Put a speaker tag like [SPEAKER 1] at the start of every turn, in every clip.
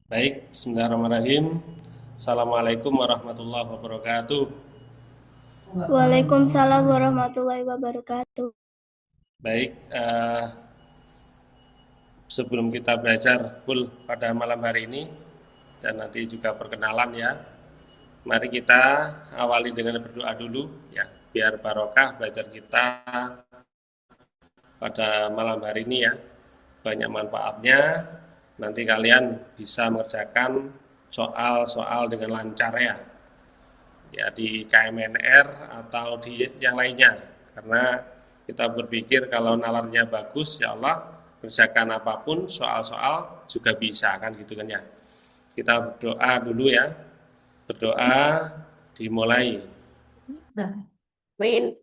[SPEAKER 1] Baik, bismillahirrahmanirrahim. Assalamualaikum warahmatullahi wabarakatuh.
[SPEAKER 2] Waalaikumsalam warahmatullahi wabarakatuh.
[SPEAKER 1] Baik, sebelum kita belajar full pada malam hari ini dan nanti juga perkenalan ya, mari kita awali dengan berdoa dulu ya, biar barokah belajar kita pada malam hari ini ya, banyak manfaatnya. Nanti kalian bisa mengerjakan soal-soal dengan lancar ya di KMNR atau di yang lainnya, karena kita berpikir kalau nalarnya bagus ya Allah kerjakan apapun soal-soal juga bisa kan gitu kan ya. Kita berdoa dulu ya, berdoa dimulai.
[SPEAKER 2] Nah, main.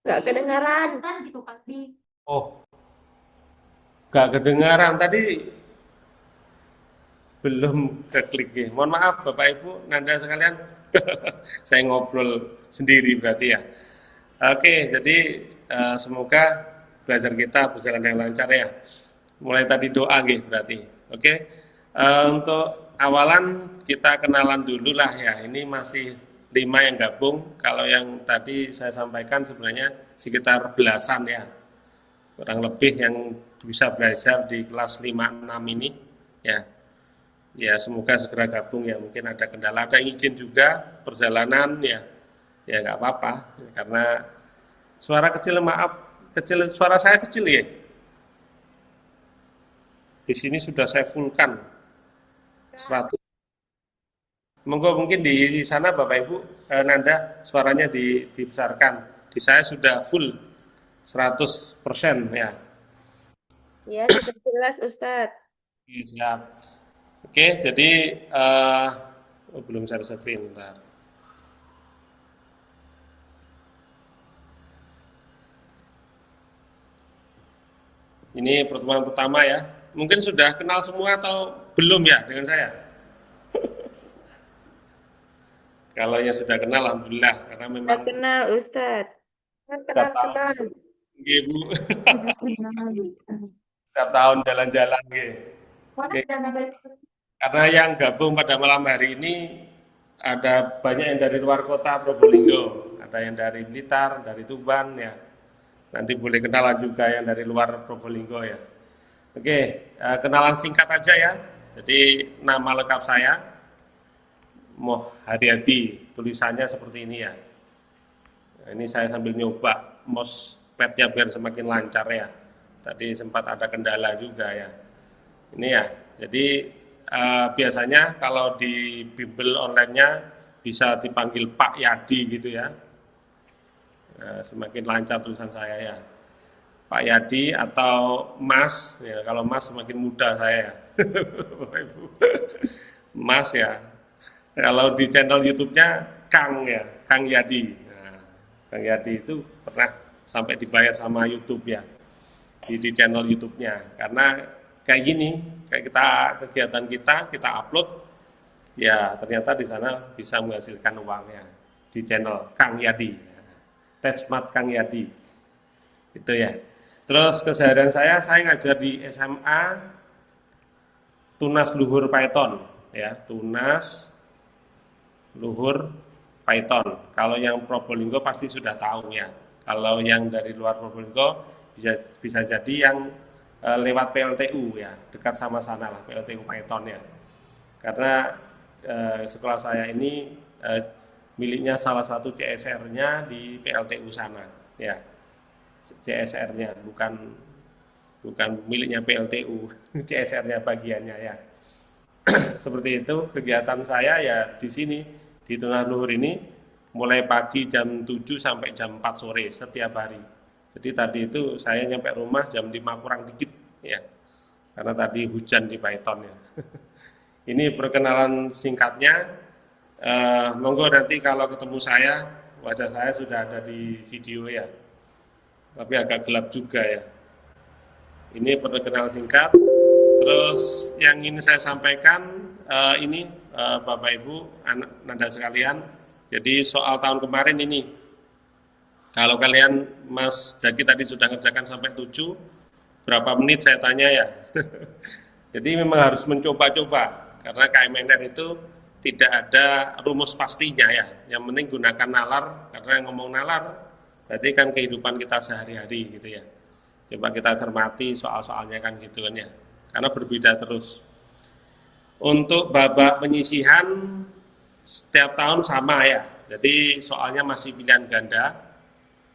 [SPEAKER 2] Nggak kedengaran. Gitu kan.
[SPEAKER 1] Oh, gak kedengaran tadi, belum keklik ya. Mohon maaf Bapak Ibu, Nanda sekalian. Saya ngobrol sendiri berarti ya. Oke, jadi semoga belajar kita berjalan dengan lancar ya. Mulai tadi doa gitu berarti. Oke, untuk awalan kita kenalan dulu lah ya. Ini masih 5 yang gabung. Kalau yang tadi saya sampaikan sebenarnya sekitar belasan ya. Kurang lebih yang bisa belajar di kelas 5 6 ini ya. Ya semoga segera gabung ya. Mungkin ada kendala, ada izin juga perjalanan ya. Ya nggak apa-apa karena suara kecil, maaf, kecil, suara saya kecil ya. Di sini sudah saya fullkan 100. Monggo mungkin di sana Bapak Ibu, Nanda suaranya dibesarkan. Di saya sudah full 100% ya.
[SPEAKER 2] Ya, sudah jelas Ustadz.
[SPEAKER 1] Oke, siap. Oke, jadi belum share screen, bentar. Ini pertemuan pertama ya. Mungkin sudah kenal semua atau belum ya dengan saya? Kalau yang sudah kenal, alhamdulillah, karena
[SPEAKER 2] Sudah
[SPEAKER 1] memang
[SPEAKER 2] kenal Ustadz. Kan
[SPEAKER 1] setiap tahun,
[SPEAKER 2] kenal-kenal.
[SPEAKER 1] Ibu,
[SPEAKER 2] Sudah kenal.
[SPEAKER 1] setiap tahun jalan-jalan,
[SPEAKER 2] Mana
[SPEAKER 1] Oke.
[SPEAKER 2] ada mobil?
[SPEAKER 1] Karena yang gabung pada malam hari ini ada banyak yang dari luar kota Probolinggo, ada yang dari Blitar, dari Tuban ya. Nanti boleh kenalan juga yang dari luar Probolinggo ya. Oke, kenalan singkat aja ya. Jadi nama lengkap saya Moh Haryadi, tulisannya seperti ini ya. Nah, ini saya sambil nyoba mouspadnya biar semakin lancar ya. Tadi sempat ada kendala juga ya. Ini ya, jadi biasanya kalau di bimbel online-nya bisa dipanggil Pak Yadi gitu ya. Semakin lancar tulisan saya ya. Pak Yadi atau Mas, ya kalau Mas semakin muda saya ya. Bapak Ibu. Mas ya. Kalau di channel YouTube-nya Kang ya, Kang Yadi. Nah, Kang Yadi itu pernah sampai dibayar sama YouTube ya di channel YouTube-nya. Karena kayak gini, kayak kita kegiatan kita upload, ya ternyata di sana bisa menghasilkan uangnya di channel Kang Yadi, Tech Kang Yadi, itu ya. Terus keseharian saya ngajar di SMA Tunas Luhur Python, ya Tunas Luhur Python. Kalau yang Probolinggo pasti sudah tahu ya. Kalau yang dari luar Probolinggo bisa jadi yang lewat PLTU ya, dekat sama sana lah PLTU Python ya. Karena sekolah saya ini miliknya salah satu CSR-nya di PLTU sana, ya. CSR-nya bukan bukan miliknya PLTU, CSR-nya bagiannya ya. Seperti itu kegiatan saya ya di sini di Tengah Luhur ini mulai pagi jam 7 sampai jam 4 sore setiap hari. Jadi tadi itu saya nyampe rumah jam 5 kurang dikit ya. Karena tadi hujan di Python ya. Ini perkenalan singkatnya. Monggo nanti kalau ketemu saya, wajah saya sudah ada di video ya. Tapi agak gelap juga ya. Ini perkenalan singkat. Terus yang ingin saya sampaikan ini Bapak Ibu, anak nanda sekalian. Jadi soal tahun kemarin ini, kalau kalian Mas Jaki tadi sudah ngerjakan sampai 7, berapa menit saya tanya ya. Jadi memang harus mencoba-coba karena KMNR itu tidak ada rumus pastinya ya. Yang penting gunakan nalar, karena yang ngomong nalar berarti kan kehidupan kita sehari-hari gitu ya. Coba kita cermati soal-soalnya kan gitu kan ya. Karena berbeda terus. Untuk babak penyisihan setiap tahun sama ya. Jadi soalnya masih pilihan ganda.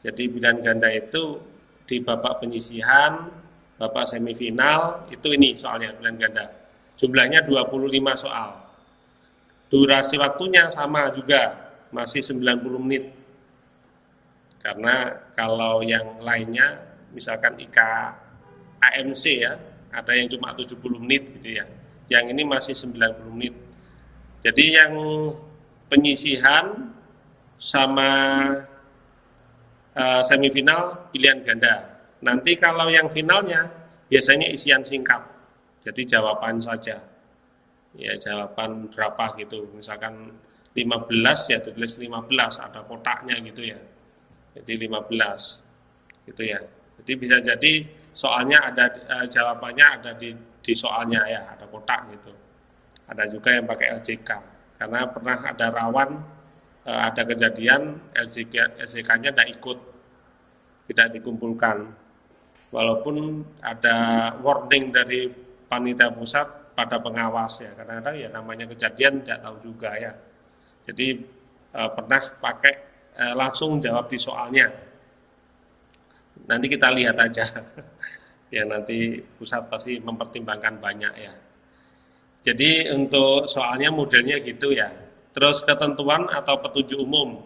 [SPEAKER 1] Jadi pilihan ganda itu di babak penyisihan, babak semifinal itu ini soalnya pilihan ganda. Jumlahnya 25 soal. Durasi waktunya sama juga, masih 90 menit. Karena kalau yang lainnya, misalkan IKA AMC ya, ada yang cuma 70 menit gitu ya. Yang ini masih 90 menit. Jadi yang penyisihan sama semifinal pilihan ganda. Nanti kalau yang finalnya biasanya isian singkat. Jadi jawaban saja. Ya jawaban berapa gitu, misalkan 15 ya tulis 15, ada kotaknya gitu ya, jadi 15 gitu ya. Jadi bisa jadi soalnya ada jawabannya ada di soalnya ya, ada kotak gitu. Ada juga yang pakai LJK karena pernah ada rawan ada kejadian LJK-nya tidak ikut, tidak dikumpulkan walaupun ada warning dari panitia pusat pada pengawas ya, kadang-kadang ya namanya kejadian tidak tahu juga ya. Jadi pernah pakai langsung jawab di soalnya. Nanti kita lihat aja. Ya nanti pusat pasti mempertimbangkan banyak ya. Jadi untuk soalnya modelnya gitu ya. Terus ketentuan atau petunjuk umum.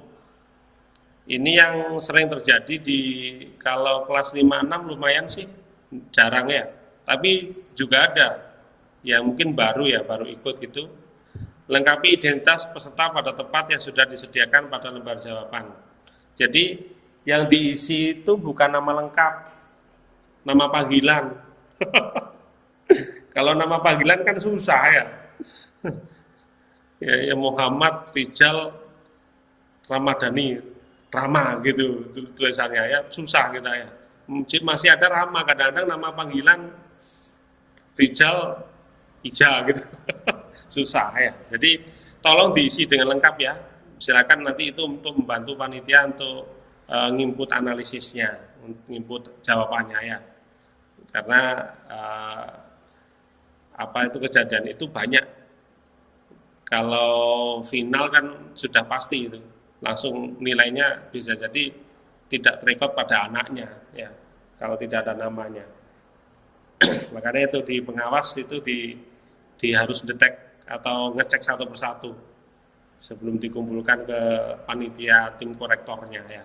[SPEAKER 1] Ini yang sering terjadi di kalau kelas 5-6 lumayan sih jarang ya. Tapi juga ada yang mungkin baru ya, baru ikut gitu. Lengkapi identitas peserta pada tempat yang sudah disediakan pada lembar jawaban. Jadi yang diisi itu bukan nama lengkap, nama panggilan. Kalau nama panggilan kan susah ya. Ya Muhammad Rijal Ramadhani, Rama gitu tulisannya ya, susah kita ya. Masih ada Rama, kadang-kadang nama panggilan Rijal Ija gitu. Susah ya. Jadi tolong diisi dengan lengkap ya. Silakan nanti itu untuk membantu panitia untuk nginput analisisnya, nginput jawabannya ya. Karena apa itu kejadian itu banyak. Kalau final kan sudah pasti itu. Langsung nilainya bisa jadi tidak terekod pada anaknya ya. Kalau tidak ada namanya. Makanya itu di pengawas itu di harus detek atau ngecek satu persatu sebelum dikumpulkan ke panitia tim korektornya ya.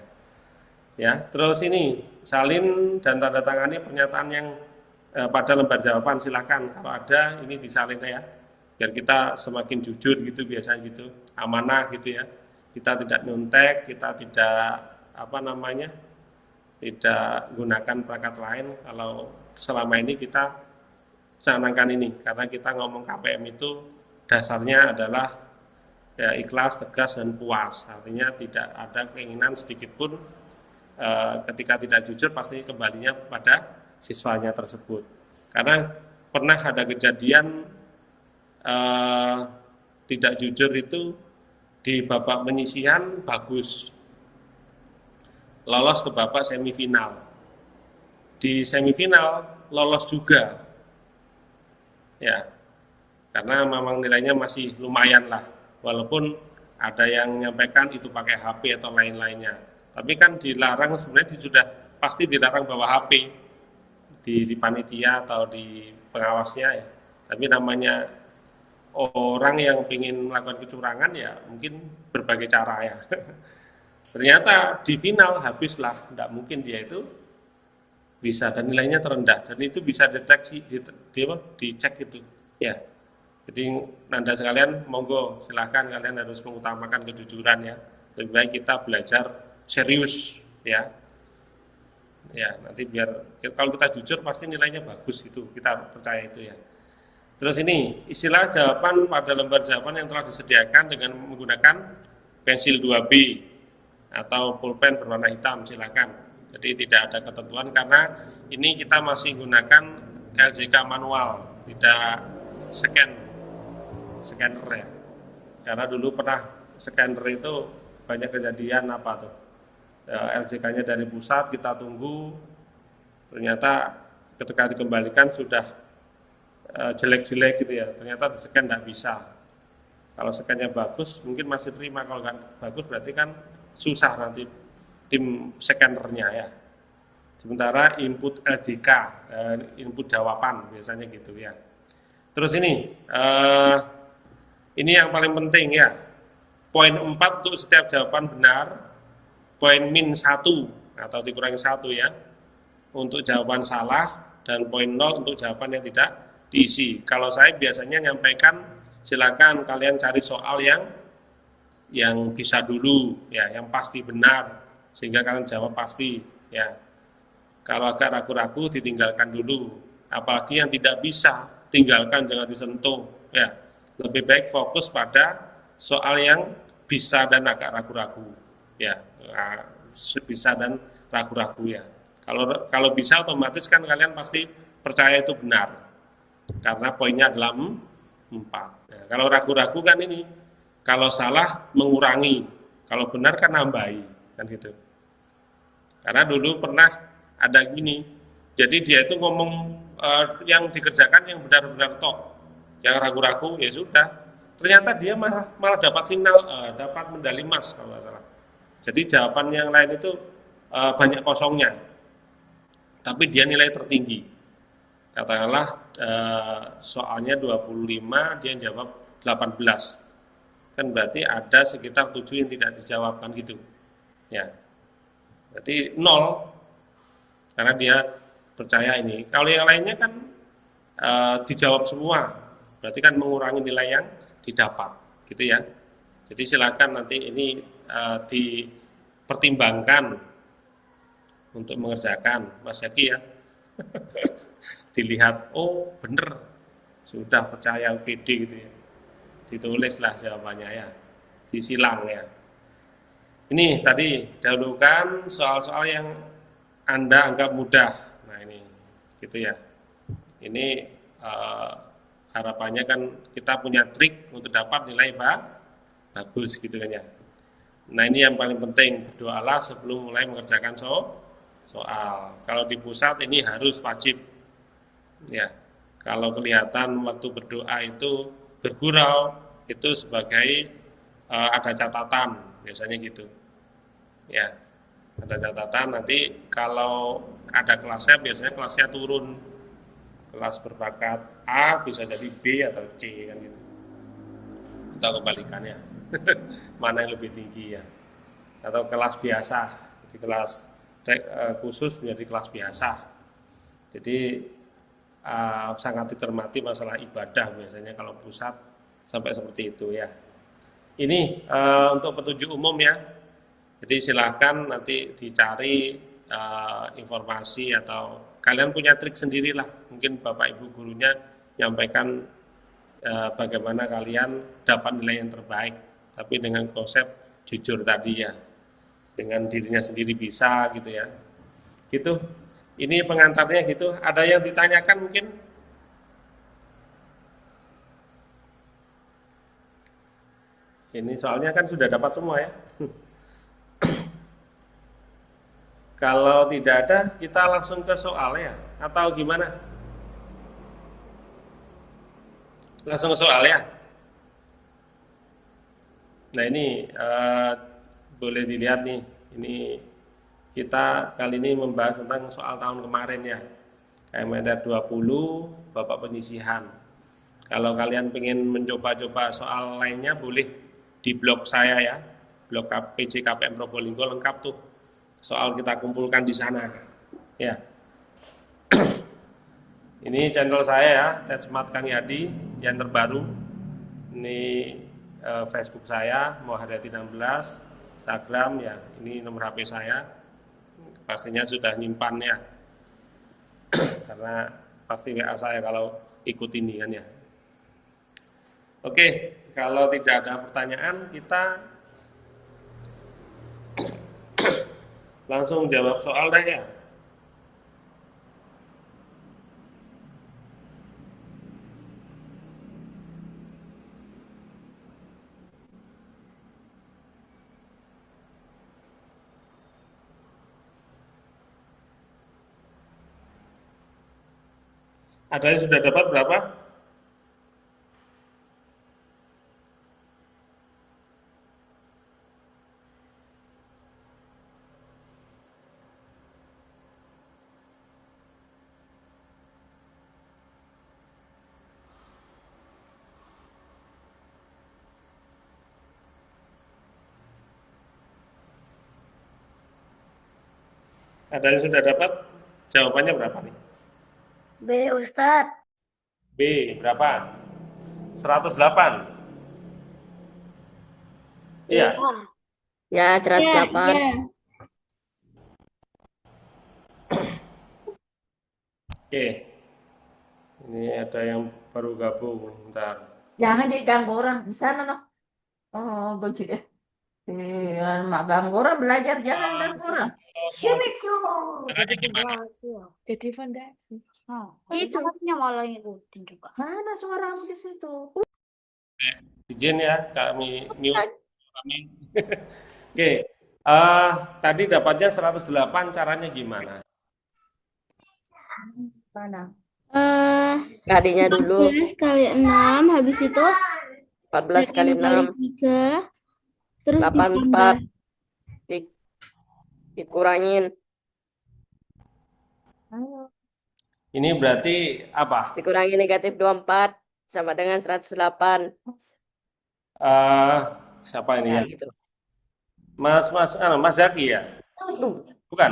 [SPEAKER 1] Ya, terus ini salin dan tanda tangani pernyataan yang pada lembar jawaban, silakan kalau ada ini disalin ya. Biar kita semakin jujur gitu biasa gitu, amanah gitu ya. Kita tidak nyontek, kita tidak tidak gunakan perangkat lain kalau selama ini kita canangkan ini, karena kita ngomong KPM itu dasarnya adalah ya, ikhlas, tegas, dan puas. Artinya tidak ada keinginan sedikit pun ketika tidak jujur pasti kembalinya pada siswanya tersebut. Karena pernah ada kejadian tidak jujur itu di babak penyisihan bagus, lolos ke babak semifinal. Di semifinal lolos juga. Ya, karena memang nilainya masih lumayan lah, walaupun ada yang menyampaikan itu pakai HP atau lain-lainnya. Tapi kan dilarang, sebenarnya sudah pasti dilarang bawa HP di panitia atau di pengawasnya ya. Tapi namanya orang yang ingin melakukan kecurangan ya mungkin berbagai cara ya. Ternyata di final habislah, tidak mungkin dia itu bisa dan nilainya terendah dan itu bisa deteksi dicek itu ya. Jadi Anda sekalian monggo silahkan kalian harus mengutamakan kejujuran ya. Lebih baik kita belajar serius ya. Ya, nanti biar kalau kita jujur pasti nilainya bagus itu, kita percaya itu ya. Terus ini istilah jawaban pada lembar jawaban yang telah disediakan dengan menggunakan pensil 2B atau pulpen berwarna hitam, silakan. Jadi tidak ada ketentuan karena ini kita masih menggunakan LJK manual, tidak scanner ya. Karena dulu pernah scanner itu banyak kejadian apa tuh, LJK-nya dari pusat kita tunggu, ternyata ketika dikembalikan sudah jelek-jelek gitu ya, ternyata di scan tidak bisa. Kalau scan-nya bagus mungkin masih terima, kalau nggak bagus berarti kan susah nanti tim scannernya ya. Sementara input LJK, input jawaban biasanya gitu ya. Terus ini yang paling penting ya, poin 4 untuk setiap jawaban benar, poin min 1 atau dikurangi 1 ya untuk jawaban salah, dan poin 0 untuk jawaban yang tidak diisi. Kalau saya biasanya nyampaikan silakan kalian cari soal yang bisa dulu ya, yang pasti benar sehingga kalian jawab pasti ya. Kalau agak ragu-ragu ditinggalkan dulu, apalagi yang tidak bisa tinggalkan, jangan disentuh ya. Lebih baik fokus pada soal yang bisa dan agak ragu-ragu ya, bisa dan ragu-ragu ya. Kalau bisa otomatis kan kalian pasti percaya itu benar karena poinnya adalah 4 ya. Kalau ragu-ragu kan ini, kalau salah mengurangi, kalau benar kan nambahi kan gitu. Karena dulu pernah ada gini, jadi dia itu ngomong yang dikerjakan yang benar-benar tok, yang ragu-ragu ya sudah, ternyata dia malah dapat signal, dapat medali emas kalau nggak salah. Jadi jawaban yang lain itu banyak kosongnya, tapi dia nilai tertinggi. Katakanlah soalnya 25, dia jawab 18, kan berarti ada sekitar 7 yang tidak dijawabkan gitu ya, berarti 0 karena dia percaya ini. Kalau yang lainnya kan dijawab semua, berarti kan mengurangi nilai yang didapat gitu ya. Jadi silakan nanti ini dipertimbangkan untuk mengerjakan Mas Yaki ya. Dilihat, oh bener, sudah percaya PD gitu ya, ditulislah jawabannya ya, disilang ya. Ini tadi dahulukan soal-soal yang Anda anggap mudah. Nah ini gitu ya. Ini harapannya kan kita punya trik untuk dapat nilai bagus gitu kan ya. Nah ini yang paling penting, berdoalah sebelum mulai mengerjakan soal. Kalau di pusat ini harus wajib ya. Kalau kelihatan waktu berdoa itu bergurau, itu sebagai ada catatan biasanya gitu ya. Ada catatan, nanti kalau ada kelasnya biasanya kelasnya turun, kelas berbakat A bisa jadi B atau C kan gitu, atau kebalikannya. Mana yang lebih tinggi ya, atau kelas biasa, jadi kelas khusus menjadi kelas biasa. Jadi sangat dicermati masalah ibadah biasanya kalau pusat sampai seperti itu ya. Ini untuk petunjuk umum ya. Jadi silakan nanti dicari informasi atau kalian punya trik sendirilah. Mungkin Bapak Ibu gurunya nyampaikan bagaimana kalian dapat nilai yang terbaik, tapi dengan konsep jujur tadi ya, dengan dirinya sendiri bisa gitu ya. Gitu. Ini pengantarnya gitu. Ada yang ditanyakan mungkin? Ini soalnya kan sudah dapat semua ya. Kalau tidak ada, kita langsung ke soal ya, atau gimana? Langsung ke soal ya. Nah ini boleh dilihat nih, ini kita kali ini membahas tentang soal tahun kemarin ya, KMR 20 Bapak Penyisihan. Kalau kalian pengen mencoba-coba soal lainnya boleh di blog saya ya, blog PC KPM Probolinggo lengkap tuh. Soal kita kumpulkan di sana. Ya, ini channel saya ya, Ted Smart Kang Yadi yang terbaru. Ini Facebook saya, Muharyati 16, Instagram ya, ini nomor HP saya. Pastinya sudah nyimpan ya, karena pasti WA saya kalau ikut ini kan ya. Oke, kalau tidak ada pertanyaan kita langsung jawab soal deh ya. Ada yang sudah dapat berapa? Ada yang sudah dapat? Jawabannya berapa nih?
[SPEAKER 2] B, Ustadz.
[SPEAKER 1] B, berapa? 108. Iya.
[SPEAKER 2] Ya, 108.
[SPEAKER 3] Ya.
[SPEAKER 1] Oke. Ini ada yang baru gabung, bentar.
[SPEAKER 3] Jangan diganggu orang di sana noh. Oh, gue deh. Mak ganggu orang belajar, jangan ganggu orang. Sini tuh.
[SPEAKER 1] Caranya gimana?
[SPEAKER 2] Jadi fondasi.
[SPEAKER 3] Itu.
[SPEAKER 2] Itu malah ngikutin juga.
[SPEAKER 3] Mana suaramu di situ?
[SPEAKER 1] Izin ya, kami mute kami. Oke. Tadi dapatnya 108, caranya gimana?
[SPEAKER 3] Mana?
[SPEAKER 2] Kalinya dulu.
[SPEAKER 3] 14 kali 6, habis itu
[SPEAKER 2] 14 kali 6.
[SPEAKER 3] 3, terus
[SPEAKER 2] 84. Dikurangin.
[SPEAKER 1] Ini berarti apa?
[SPEAKER 2] Dikurangi negatif 24 sama dengan 108.
[SPEAKER 1] Siapa ini ya?
[SPEAKER 2] Gitu.
[SPEAKER 1] Mas Zaki ya? Bukan?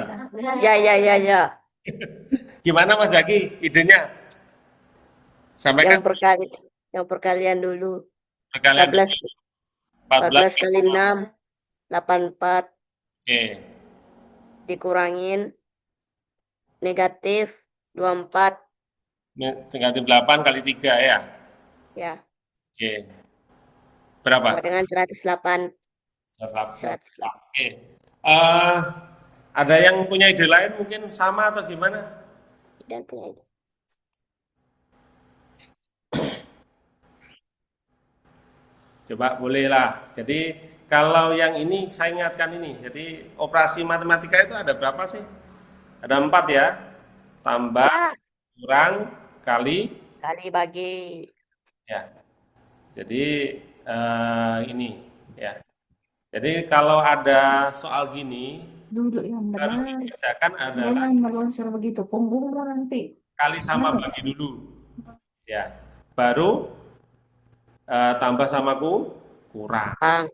[SPEAKER 2] Ya.
[SPEAKER 1] Gimana Mas Zaki idenya? Sampaikan
[SPEAKER 2] Yang perkalian dulu.
[SPEAKER 1] perkalian
[SPEAKER 2] 14 kali 6, 84.
[SPEAKER 1] Oke.
[SPEAKER 2] Dikurangin negatif 24.
[SPEAKER 1] Negatif 8 kali 3 ya?
[SPEAKER 2] Ya.
[SPEAKER 1] Oke. Berapa?
[SPEAKER 2] Sama dengan 108.
[SPEAKER 1] 108. Oke. Ada yang punya ide lain mungkin sama atau gimana?
[SPEAKER 2] Dan punya ide.
[SPEAKER 1] Coba bolehlah. Jadi kalau yang ini saya ingatkan ini. Jadi operasi matematika itu ada berapa sih? Ada 4 ya. Tambah, kurang, kali
[SPEAKER 2] bagi.
[SPEAKER 1] ya. Jadi ini ya. Jadi kalau ada soal gini
[SPEAKER 3] Duduk yang
[SPEAKER 1] harus
[SPEAKER 3] benar.
[SPEAKER 1] dikerjakan adalah
[SPEAKER 3] Jangan melonsor begitu, punggungmu nanti.
[SPEAKER 1] kali sama bagi dulu. Ya. Baru tambah sama kurang.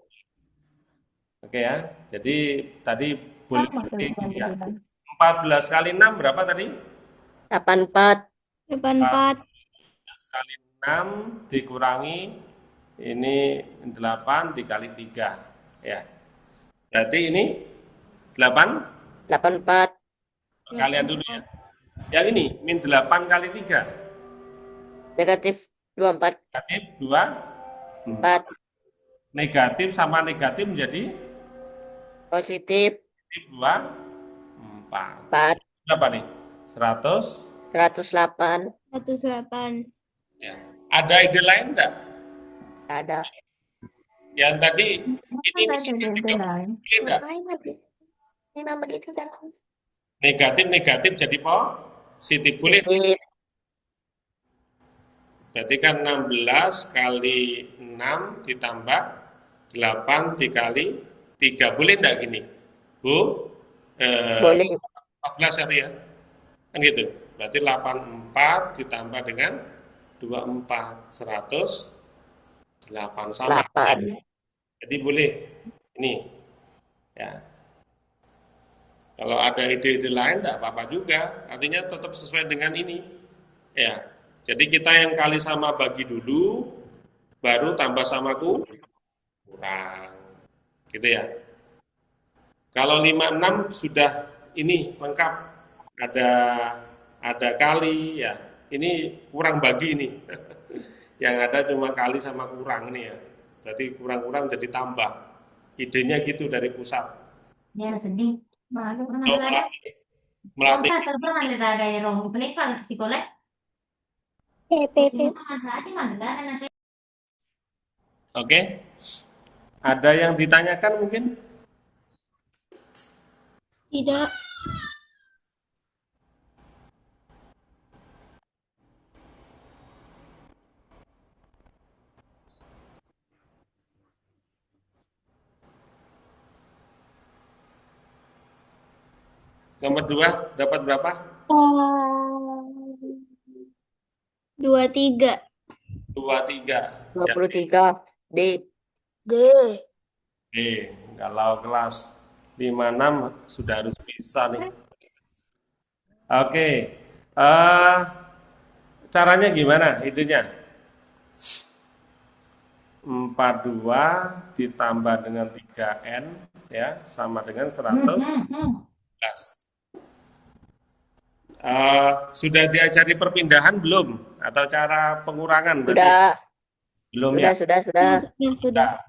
[SPEAKER 1] Oke ya. Jadi tadi boleh
[SPEAKER 3] Sama
[SPEAKER 1] seperti ya.
[SPEAKER 3] dengan
[SPEAKER 1] 14 kali 6 berapa tadi?
[SPEAKER 2] 84.
[SPEAKER 3] 84.
[SPEAKER 1] Kali 6 dikurangi ini 8 dikali 3 ya. Berarti ini 8
[SPEAKER 2] 84.
[SPEAKER 1] kalian dulu ya. Yang ini min 8 kali 3
[SPEAKER 2] Negatif 24.
[SPEAKER 1] negatif 2
[SPEAKER 2] 4.
[SPEAKER 1] negatif sama negatif menjadi
[SPEAKER 2] Positif
[SPEAKER 1] negatif 2 4
[SPEAKER 2] 4.
[SPEAKER 1] berapa nih? 100
[SPEAKER 2] 108.
[SPEAKER 3] 108.
[SPEAKER 1] ya. Ada ide lain enggak?
[SPEAKER 2] Ada.
[SPEAKER 1] Yang tadi ini
[SPEAKER 3] lain.
[SPEAKER 1] enggak? Negatif jadi positif boleh.
[SPEAKER 2] Positif.
[SPEAKER 1] Berarti kan 16 kali 6 ditambah 8 dikali 3. Boleh enggak gini? Bu?
[SPEAKER 2] Boleh.
[SPEAKER 1] 14 hari ya? Kan gitu. Berarti 84 ditambah dengan 24. 108 sama.
[SPEAKER 2] 8.
[SPEAKER 1] Jadi boleh. Ini. Ya. Kalau ada ide-ide lain enggak apa-apa juga. Artinya tetap sesuai dengan ini. Ya. Jadi kita yang kali sama bagi dulu, baru tambah sama kurang. Gitu ya. Kalau 56 sudah ini lengkap. Ada kali ya. Ini kurang bagi ini. Yang ada cuma kali sama kurang nih ya. Berarti kurang-kurang jadi tambah. Idenya gitu dari pusat.
[SPEAKER 4] Ya sedih. Malu pernah
[SPEAKER 1] So,
[SPEAKER 4] ada.
[SPEAKER 1] melatih.
[SPEAKER 4] Sa pernah ada yang pelik ke sekolah.
[SPEAKER 1] Oke. Ada yang ditanyakan mungkin?
[SPEAKER 5] Tidak.
[SPEAKER 1] Nomor 2 dapat berapa?
[SPEAKER 5] 23.
[SPEAKER 1] 23. Ya,
[SPEAKER 2] 23. D.
[SPEAKER 5] D.
[SPEAKER 1] D. Kalau kelas 56 sudah harus bisa nih. Oke. Caranya gimana idenya? 42 ditambah dengan 3N ya sama dengan 111. Sudah diajari perpindahan belum? Atau cara pengurangan berarti?
[SPEAKER 2] Sudah.
[SPEAKER 1] Belum
[SPEAKER 2] Sudah,
[SPEAKER 1] ya?
[SPEAKER 2] sudah.
[SPEAKER 5] Sudah.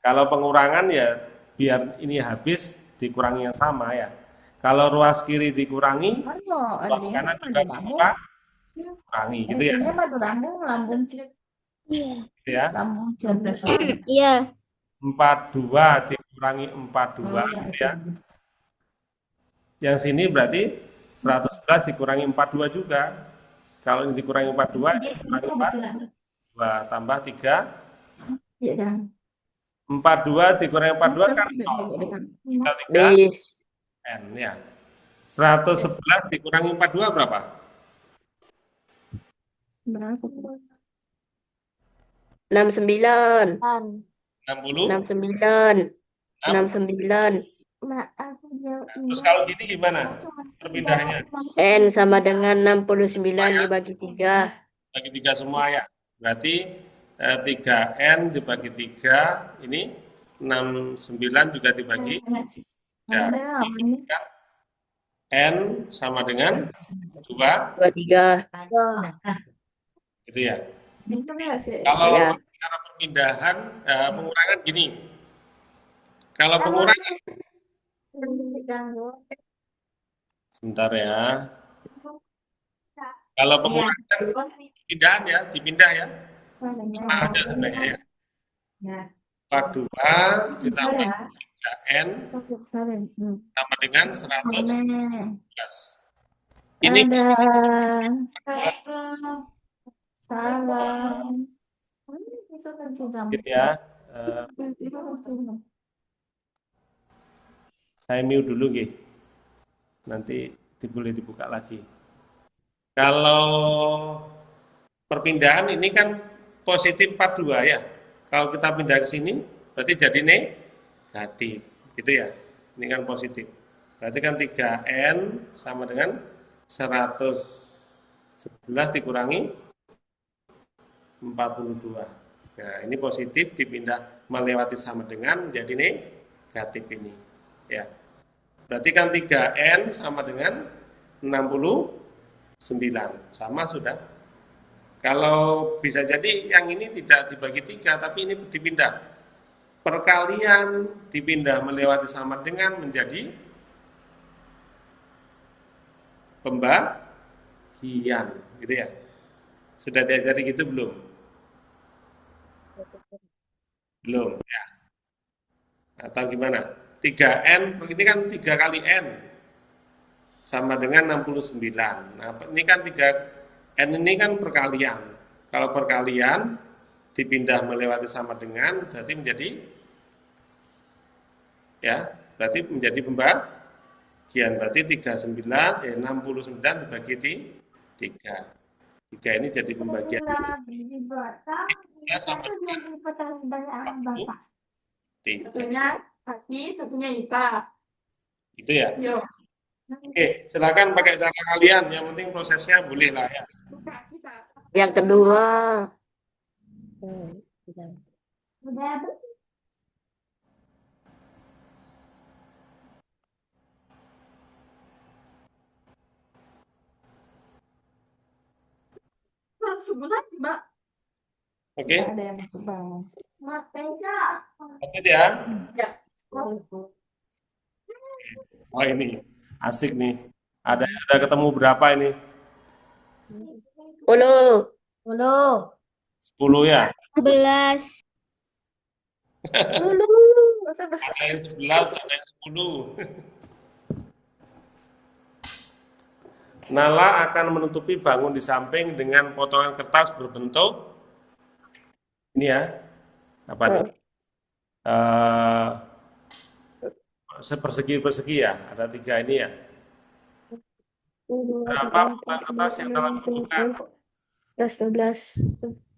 [SPEAKER 1] Kalau pengurangan ya biar ini habis dikurangi yang sama ya. Kalau ruas kiri dikurangi, ruas kanan juga dikurangi gitu ya.
[SPEAKER 3] Intinya mah tuh lambung
[SPEAKER 5] Iya.
[SPEAKER 1] Gitu ya.
[SPEAKER 3] lambung cerdas.
[SPEAKER 5] Iya.
[SPEAKER 1] 42 dikurangi 42 gitu ya. Yang sini berarti 111 dikurangi 42 juga. Kalau ini dikurangi 42, dikurangi 42 tambah 3.
[SPEAKER 3] Iya kan.
[SPEAKER 1] 42 dikurangi 42 kan 0. Tinggal 3
[SPEAKER 2] Bis.
[SPEAKER 1] N ya. 111 dikurangi 42 berapa?
[SPEAKER 3] Berapa?
[SPEAKER 2] 69.
[SPEAKER 1] 60.
[SPEAKER 2] 69. 69.
[SPEAKER 1] Terus kalau gini gimana perpindahannya?
[SPEAKER 2] N sama dengan 69 dibagi 3.
[SPEAKER 1] Bagi 3 semua ya. Berarti 3N dibagi 3, ini 69 juga dibagi 3. N sama dengan 2,
[SPEAKER 2] 23.
[SPEAKER 1] gitu ya.
[SPEAKER 3] Iya.
[SPEAKER 1] Kalau
[SPEAKER 2] Ya.
[SPEAKER 1] cara perpindahan, pengurangan gini. Kalau pengurangan, sebentar ya. Kalau pengurangan pindahan ya, dipindah ya. Sama aja sebenarnya ya. 42 ditambah 3N sama dengan 111. Ini
[SPEAKER 3] Salam.
[SPEAKER 1] gitu ya. Saya mute dulu nggih. Nanti boleh dibuka lagi. Kalau perpindahan ini kan positif 42 ya. Kalau kita pindah ke sini berarti jadi negatif, gitu ya. Ini kan positif. Berarti kan 3N sama dengan 111 dikurangi 42. Nah, ini positif dipindah melewati sama dengan jadi negatif ini. Ya. Berarti kan 3N sama dengan 69. Sama sudah. Kalau bisa jadi yang ini tidak dibagi 3, tapi ini dipindah. Perkalian dipindah melewati sama dengan menjadi pembagian, gitu ya. Sudah diajari gitu belum? Belum, ya. Atau gimana? 3N, ini kan 3 kali N sama dengan 69. Nah, ini kan 3N ini kan perkalian. Kalau perkalian dipindah melewati sama dengan berarti menjadi ya, berarti menjadi pembagian. Berarti 39, 69 dibagi 3. 3 ini jadi pembagian. Ya, sama dengan 43.
[SPEAKER 3] Satunya kaki, satunya IPA.
[SPEAKER 1] Gitu ya.
[SPEAKER 3] Yuk.
[SPEAKER 1] Oke, silakan pakai cara kalian. Yang penting prosesnya boleh lah ya.
[SPEAKER 2] Yang kedua.
[SPEAKER 4] Udah
[SPEAKER 3] Sebulan, Mbak.
[SPEAKER 1] Oke,
[SPEAKER 3] Nggak ada yang masuk Bang.
[SPEAKER 1] lanjut ya.
[SPEAKER 3] Ya.
[SPEAKER 1] Oh ini asik nih. Ada yang sudah ketemu berapa ini?
[SPEAKER 2] 10.
[SPEAKER 1] 10 ya.
[SPEAKER 5] 11.
[SPEAKER 2] 10. Masa besar?
[SPEAKER 1] Ada yang 11, ada yang 10. Nala akan menutupi bangun di samping dengan potongan kertas berbentuk ini ya. Apa nih? Sepersegi-persegi ya. Ada 3 ini ya. Berapa potongan kertas yang Nala butuhkan?
[SPEAKER 2] 12.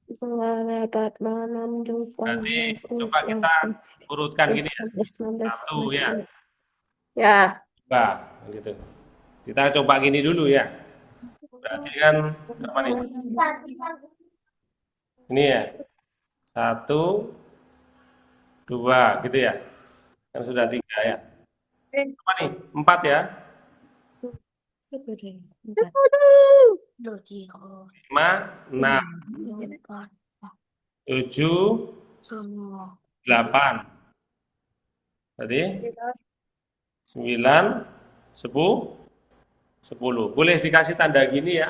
[SPEAKER 2] 4, 6, 7,
[SPEAKER 1] Berarti coba kita urutkan gini ya. 1 ya.
[SPEAKER 2] Ya.
[SPEAKER 1] Coba gitu. Kita coba gini dulu ya. Berarti kan apa nih? Ini ya. 1, 2 gitu ya. Kan sudah 3 ya. Apa nih? 4 ya. 5, 6, 7, 8. Tadi 9, 10. Boleh dikasih tanda gini ya.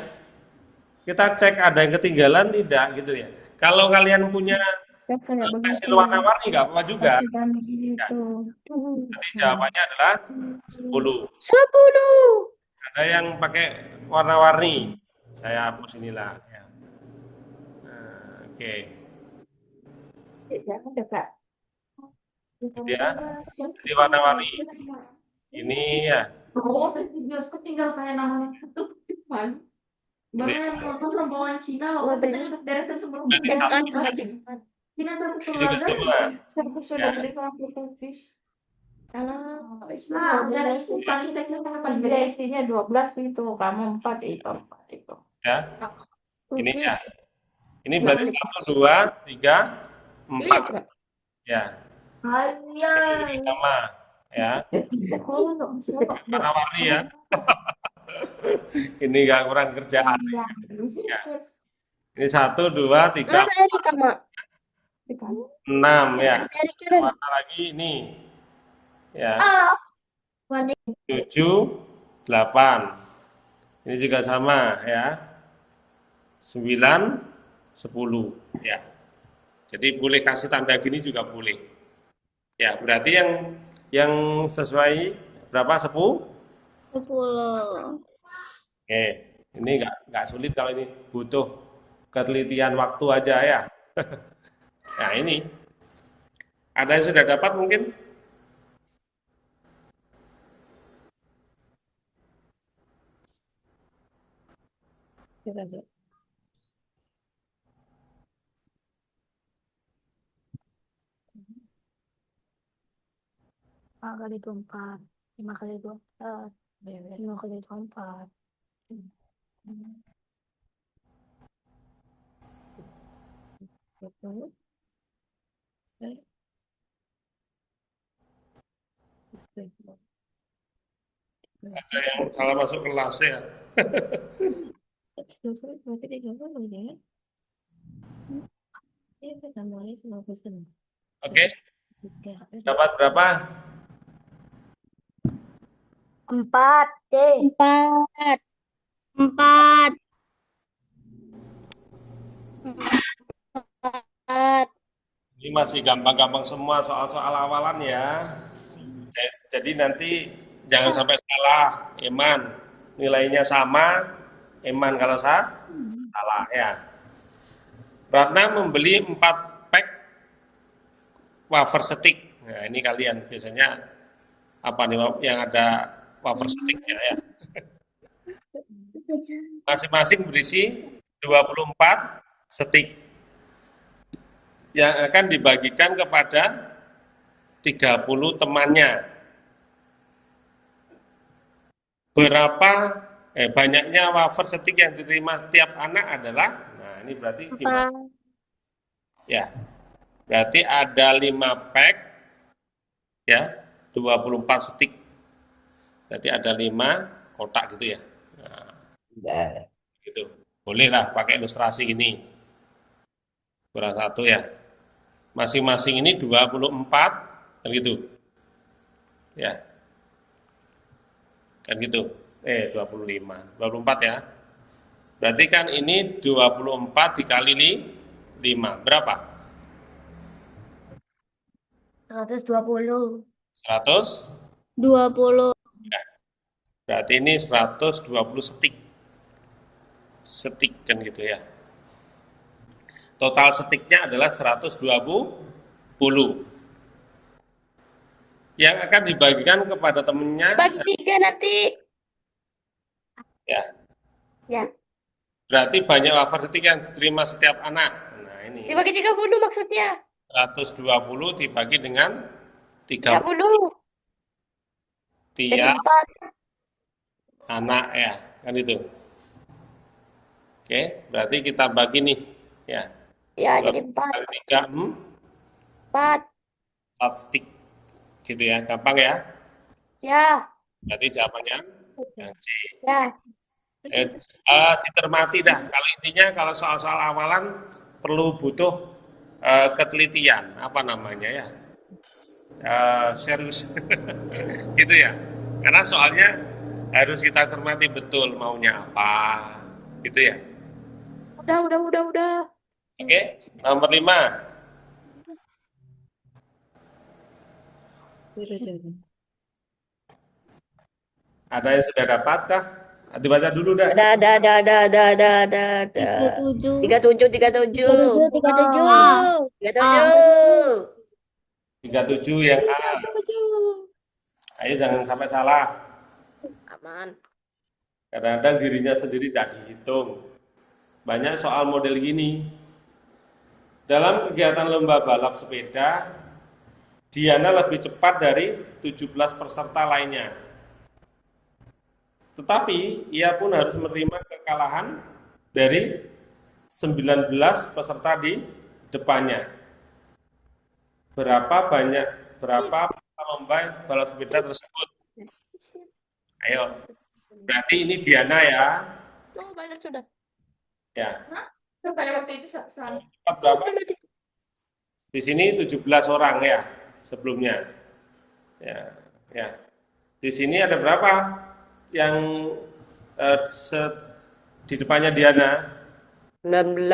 [SPEAKER 1] Kita cek ada yang ketinggalan tidak gitu ya. Kalau kalian punya pensil warna-warni nggak apa-apa juga. Nanti jawabannya adalah 10.
[SPEAKER 2] 10.
[SPEAKER 1] Ada yang pakai warna-warni. Saya hapus inilah ya. Oke.
[SPEAKER 3] Jangan dekat.
[SPEAKER 1] Gitu ya. Jadi warna-warni. Ini ya.
[SPEAKER 4] Oh, di bioskop tinggal saya namanya tutup man. Bahkan nonton rombongan Cina waktu itu deretan sebelum Cina satu
[SPEAKER 1] Ini juga
[SPEAKER 4] keluarga.
[SPEAKER 1] sama.
[SPEAKER 3] Saya sudah
[SPEAKER 1] Ya.
[SPEAKER 3] beli kartu tepis.
[SPEAKER 4] Nah, udah isu paling kecil kan paling
[SPEAKER 3] Dia
[SPEAKER 4] gede.
[SPEAKER 3] isinya 12 itu, kamu 4 itu, 4 itu.
[SPEAKER 1] Ya. Ini ya. Ini berarti 1, 2, 3, 4. Ya. Ini sama ya. Warna-warni ya. Ini nggak kurang kerjaan. Ya. Ini 1, 2, 3,
[SPEAKER 2] Mana Erika, Mak?
[SPEAKER 1] 6 ya.
[SPEAKER 2] Erika.
[SPEAKER 1] Warna lagi ini. Ya.
[SPEAKER 4] Warna
[SPEAKER 1] 7, 8. Ini juga sama ya. 9, 10 ya. Jadi boleh kasih tanda gini juga boleh. Ya, berarti yang sesuai berapa? 10?
[SPEAKER 5] 10.
[SPEAKER 1] Oke, ini nggak sulit kalau ini butuh ketelitian waktu aja ya. Nah ini ada yang sudah dapat mungkin?
[SPEAKER 5] Kali 24. 5 kali 24. 5 kali 24.
[SPEAKER 1] Ada yang salah masuk kelas ya. Oke, dapat berapa?
[SPEAKER 5] 4. 4. 4. 4.
[SPEAKER 1] Ini masih gampang-gampang semua soal-soal awalan ya. Jadi nanti jangan sampai salah, Eman. Nilainya sama, Eman kalau salah ya. Ratna membeli 4 pack wafer stick. Nah ini kalian biasanya apa nih yang ada wafer sticknya ya. Masing-masing berisi 24 stick yang akan dibagikan kepada 30 temannya. Banyaknya wafer stick yang diterima setiap anak adalah, nah ini berarti ya, berarti ada 5 pack ya, 24 stick. Berarti ada 5 kotak gitu ya. Nah, gitu. Bolehlah pakai ilustrasi ini. Kurang satu ya. Masing-masing ini 24 kan gitu. Ya. Kan gitu. 25. 24 ya. Berarti kan ini 24 dikali 5. Berapa?
[SPEAKER 5] 120.
[SPEAKER 1] 100?
[SPEAKER 5] 20.
[SPEAKER 1] Ya. Berarti ini 120 stick. Stick kan gitu ya. Total sticknya adalah 120. Yang akan dibagikan kepada temennya.
[SPEAKER 2] Bagi 3 nanti.
[SPEAKER 1] Ya.
[SPEAKER 2] Ya.
[SPEAKER 1] Berarti banyak wafer stick yang diterima setiap anak. Nah ini.
[SPEAKER 2] Dibagi 30 maksudnya.
[SPEAKER 1] 120 dibagi dengan 30
[SPEAKER 2] 30. Jadi
[SPEAKER 1] tiap
[SPEAKER 2] 4.
[SPEAKER 1] anak ya, kan itu. Oke, berarti kita bagi nih, ya.
[SPEAKER 2] Ya, jadi 4.
[SPEAKER 1] 3,
[SPEAKER 2] 4.
[SPEAKER 1] 4 stick, gitu ya, gampang ya.
[SPEAKER 2] Ya.
[SPEAKER 1] Berarti jawabannya yang C.
[SPEAKER 2] Ya.
[SPEAKER 1] Dicermati dah. Kalau intinya kalau soal-soal awalan perlu butuh ketelitian, apa namanya ya, serius, gitu ya. Karena soalnya harus kita cermati betul maunya apa, gitu ya.
[SPEAKER 2] Udah.
[SPEAKER 1] Oke, nomor 5. Ada yang sudah dapat kah? Dibaca dulu dah.
[SPEAKER 2] Ada.
[SPEAKER 5] 37.
[SPEAKER 2] 37.
[SPEAKER 5] 37.
[SPEAKER 1] 37 yang A. Ayo jangan sampai salah.
[SPEAKER 2] Aman.
[SPEAKER 1] Kadang-kadang dirinya sendiri tidak dihitung. Banyak soal model gini. Dalam kegiatan lomba balap sepeda, Diana lebih cepat dari 17 peserta lainnya. Tetapi ia pun harus menerima kekalahan dari 19 peserta di depannya. Berapa lomba balap sepeda tersebut? Ayo. Berarti ini Diana ya.
[SPEAKER 2] Oh, banyak sudah.
[SPEAKER 1] Ya.
[SPEAKER 4] Pada waktu itu sama.
[SPEAKER 1] Berapa? Di sini 17 orang ya sebelumnya. Ya. Di sini ada berapa yang di depannya Diana?
[SPEAKER 2] 19.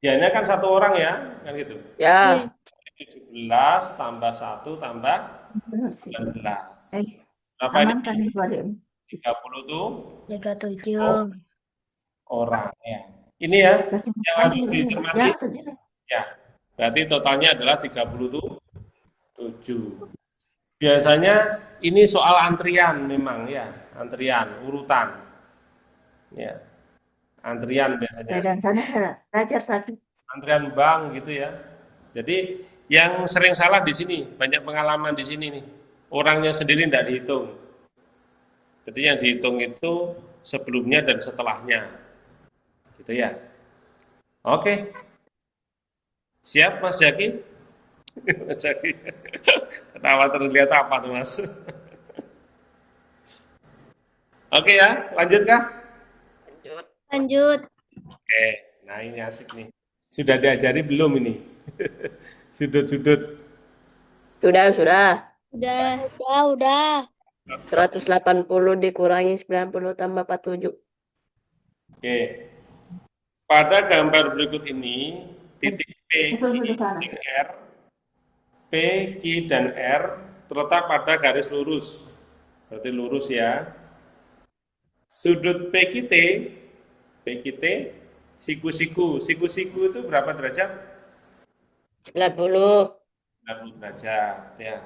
[SPEAKER 1] Diana kan 1 orang ya, kan gitu.
[SPEAKER 2] Ya.
[SPEAKER 1] 17 tambah 1 tambah 19. Berapa ini?
[SPEAKER 3] Aman kan itu adik?
[SPEAKER 1] 30 tuh
[SPEAKER 5] 37.
[SPEAKER 1] orang ya. Ini ya
[SPEAKER 3] Kasih
[SPEAKER 1] yang
[SPEAKER 3] makan
[SPEAKER 1] harus
[SPEAKER 3] dulu.
[SPEAKER 1] dicermati.
[SPEAKER 3] Ya, kerja.
[SPEAKER 1] Ya, berarti totalnya adalah 37. Biasanya ini soal antrian memang ya, antrian, urutan. Ya. Antrian biasanya.
[SPEAKER 3] Dan sana belajar sakit.
[SPEAKER 1] Antrian bank gitu ya. Jadi yang sering salah di sini, banyak pengalaman di sini nih. Orangnya sendiri tidak dihitung. Jadi yang dihitung itu sebelumnya dan setelahnya. Gitu ya. Oke. Siap Mas Jaki? Mas Jaki. Ketawa terlihat apa tuh Mas? Oke ya, lanjut kah?
[SPEAKER 5] Lanjut.
[SPEAKER 1] Oke, nah ini asik nih. Sudah diajari belum ini? Sudut-sudut.
[SPEAKER 2] Sudah.
[SPEAKER 5] Udah.
[SPEAKER 2] 180 dikurangi 90 tambah 47.
[SPEAKER 1] Oke. Pada gambar berikut ini, titik P, Q, dan R, P, Q, dan R terletak pada garis lurus. Berarti lurus ya. Sudut PQT, siku-siku itu berapa derajat?
[SPEAKER 2] 90.
[SPEAKER 1] 90. 90 derajat ya.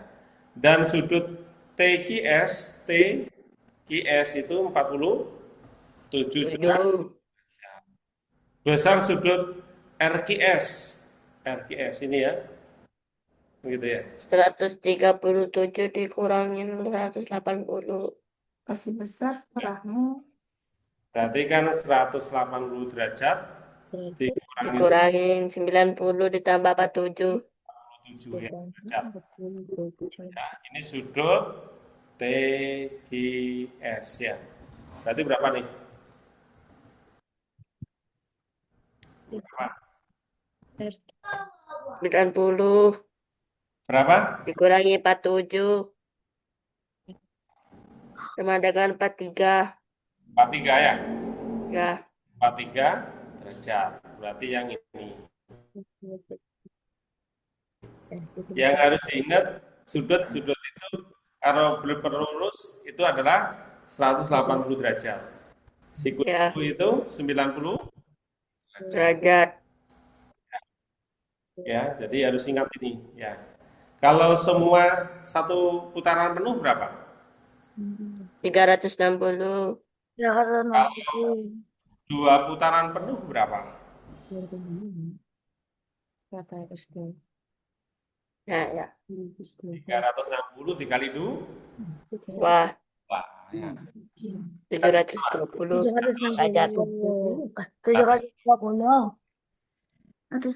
[SPEAKER 1] Dan sudut TQS itu 47 derajat.
[SPEAKER 2] 7.
[SPEAKER 1] Besar sudut RQS ini ya. Begitu ya.
[SPEAKER 2] 137 dikurangin 180.
[SPEAKER 3] Kasih besar kurangnya.
[SPEAKER 1] Berarti kan 180 derajat dikurangi
[SPEAKER 2] Dikurangin 90 ditambah 47.
[SPEAKER 1] 7 ya, derajat. Ya, ini sudut TQS ya. Berarti berapa nih? Berapa?
[SPEAKER 2] 90
[SPEAKER 1] Berapa?
[SPEAKER 2] dikurangi 47 sama dengan 43.
[SPEAKER 1] 43 ya?
[SPEAKER 2] Ya,
[SPEAKER 1] 43 derajat. Berarti yang ini. Yang harus diingat, sudut-sudut itu kalau berlurus itu adalah 180 derajat. Siku
[SPEAKER 2] Ya.
[SPEAKER 1] itu 90 derajat.
[SPEAKER 2] derajat.
[SPEAKER 1] Ya, jadi harus ingat ini ya. Kalau semua satu putaran penuh berapa?
[SPEAKER 2] 360.
[SPEAKER 1] Dua putaran penuh berapa?
[SPEAKER 2] Ya, ya.
[SPEAKER 1] 360 dikali 2.
[SPEAKER 2] Wah,
[SPEAKER 1] Wah, ya.
[SPEAKER 2] 720 derajat.
[SPEAKER 5] 720. Aduh.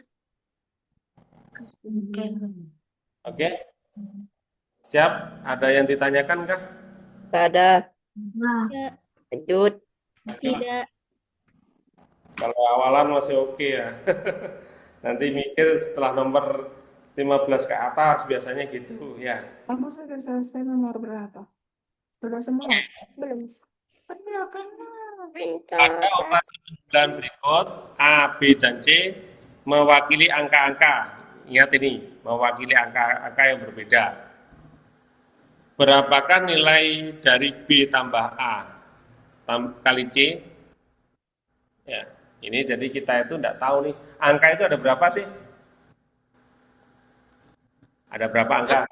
[SPEAKER 1] Oke. Siap? Ada yang ditanyakan kah?
[SPEAKER 2] Gak ada.
[SPEAKER 5] Nah,
[SPEAKER 2] Lanjut.
[SPEAKER 5] tidak.
[SPEAKER 1] Kalau awalan masih oke ya. Nanti mikir setelah nomor 15 ke atas biasanya gitu ya.
[SPEAKER 3] Kamu sudah selesai nomor berapa? Sudah semua?
[SPEAKER 2] Belum.
[SPEAKER 1] Pada operasi penjumlahan berikut A, B, dan C mewakili angka-angka. Ingat ini, mewakili angka-angka yang berbeda. Berapakah nilai dari B tambah A kali C? Ya, ini jadi kita itu tidak tahu nih, angka itu ada berapa sih? Ada berapa angka?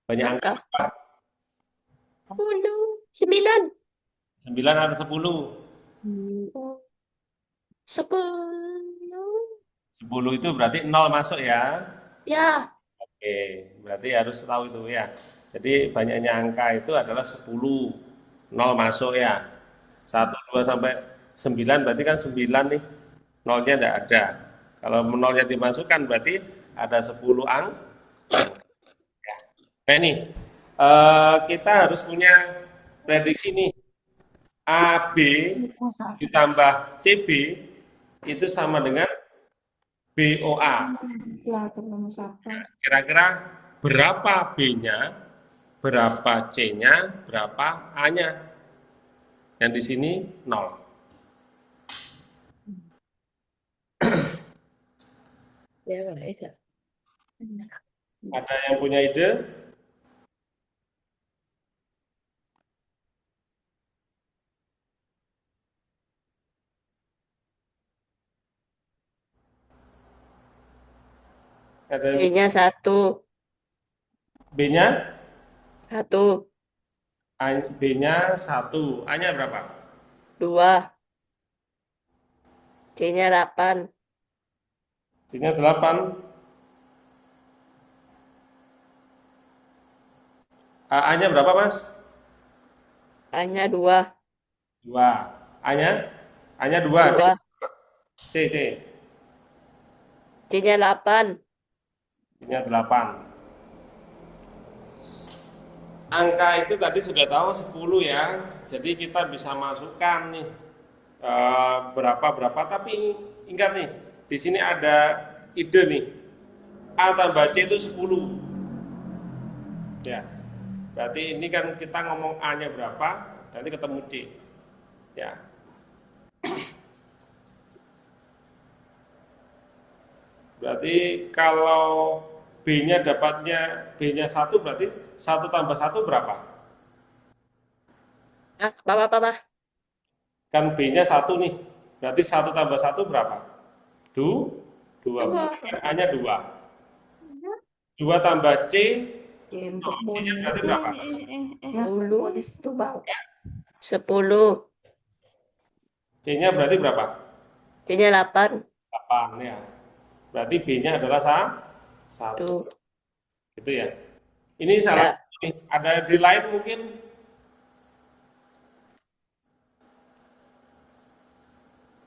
[SPEAKER 1] Banyak angka.
[SPEAKER 2] 9.
[SPEAKER 1] 9 atau 10?
[SPEAKER 2] 10.
[SPEAKER 1] 10 itu berarti 0 masuk ya.
[SPEAKER 2] Ya.
[SPEAKER 1] Oke, berarti harus tahu itu ya. Jadi banyaknya angka itu adalah 10. 0 masuk ya. 1, 2 sampai 9 berarti kan 9 nih. Nolnya tidak ada. Kalau nolnya dimasukkan berarti ada 10 angka. Ya. Nah ini, kita harus punya prediksi nih. AB ditambah CB itu sama dengan BOA. Kira-kira berapa B-nya, berapa C-nya, berapa A-nya? Yang di sini 0.
[SPEAKER 2] Ya, bisa.
[SPEAKER 1] Ada yang punya ide?
[SPEAKER 2] B-nya 1.
[SPEAKER 1] B-nya?
[SPEAKER 2] 1.
[SPEAKER 1] B-nya 1. A-nya berapa?
[SPEAKER 2] 2. C-nya 8.
[SPEAKER 1] C-nya 8. A-nya berapa, Mas?
[SPEAKER 2] A-nya 2.
[SPEAKER 1] 2. A-nya? A-nya 2.
[SPEAKER 2] 2.
[SPEAKER 1] C.
[SPEAKER 2] C-nya 8.
[SPEAKER 1] C-nya 8. Angka itu tadi sudah tahu 10 ya. Jadi kita bisa masukkan nih berapa, tapi ingat nih, di sini ada ide nih. A tambah C itu 10. Ya. Berarti ini kan kita ngomong A-nya berapa, nanti ketemu C. Ya. Berarti kalau B-nya dapatnya B-nya 1 berarti 1 tambah 1 berapa?
[SPEAKER 2] Apa?
[SPEAKER 1] Kan B-nya 1 nih. Berarti 1 tambah 1 berapa? 2. A-nya 2. 2 tambah C,
[SPEAKER 3] Untuk
[SPEAKER 1] C-nya
[SPEAKER 3] bunyi.
[SPEAKER 1] berarti berapa?
[SPEAKER 3] Ya, di situ bang.
[SPEAKER 2] 10.
[SPEAKER 1] C-nya berarti berapa?
[SPEAKER 2] C-nya 8.
[SPEAKER 1] 8 ya. Berarti B-nya adalah 1.
[SPEAKER 2] Tuh.
[SPEAKER 1] Gitu ya. Ini salah.
[SPEAKER 2] Ya.
[SPEAKER 1] Ada di lain mungkin?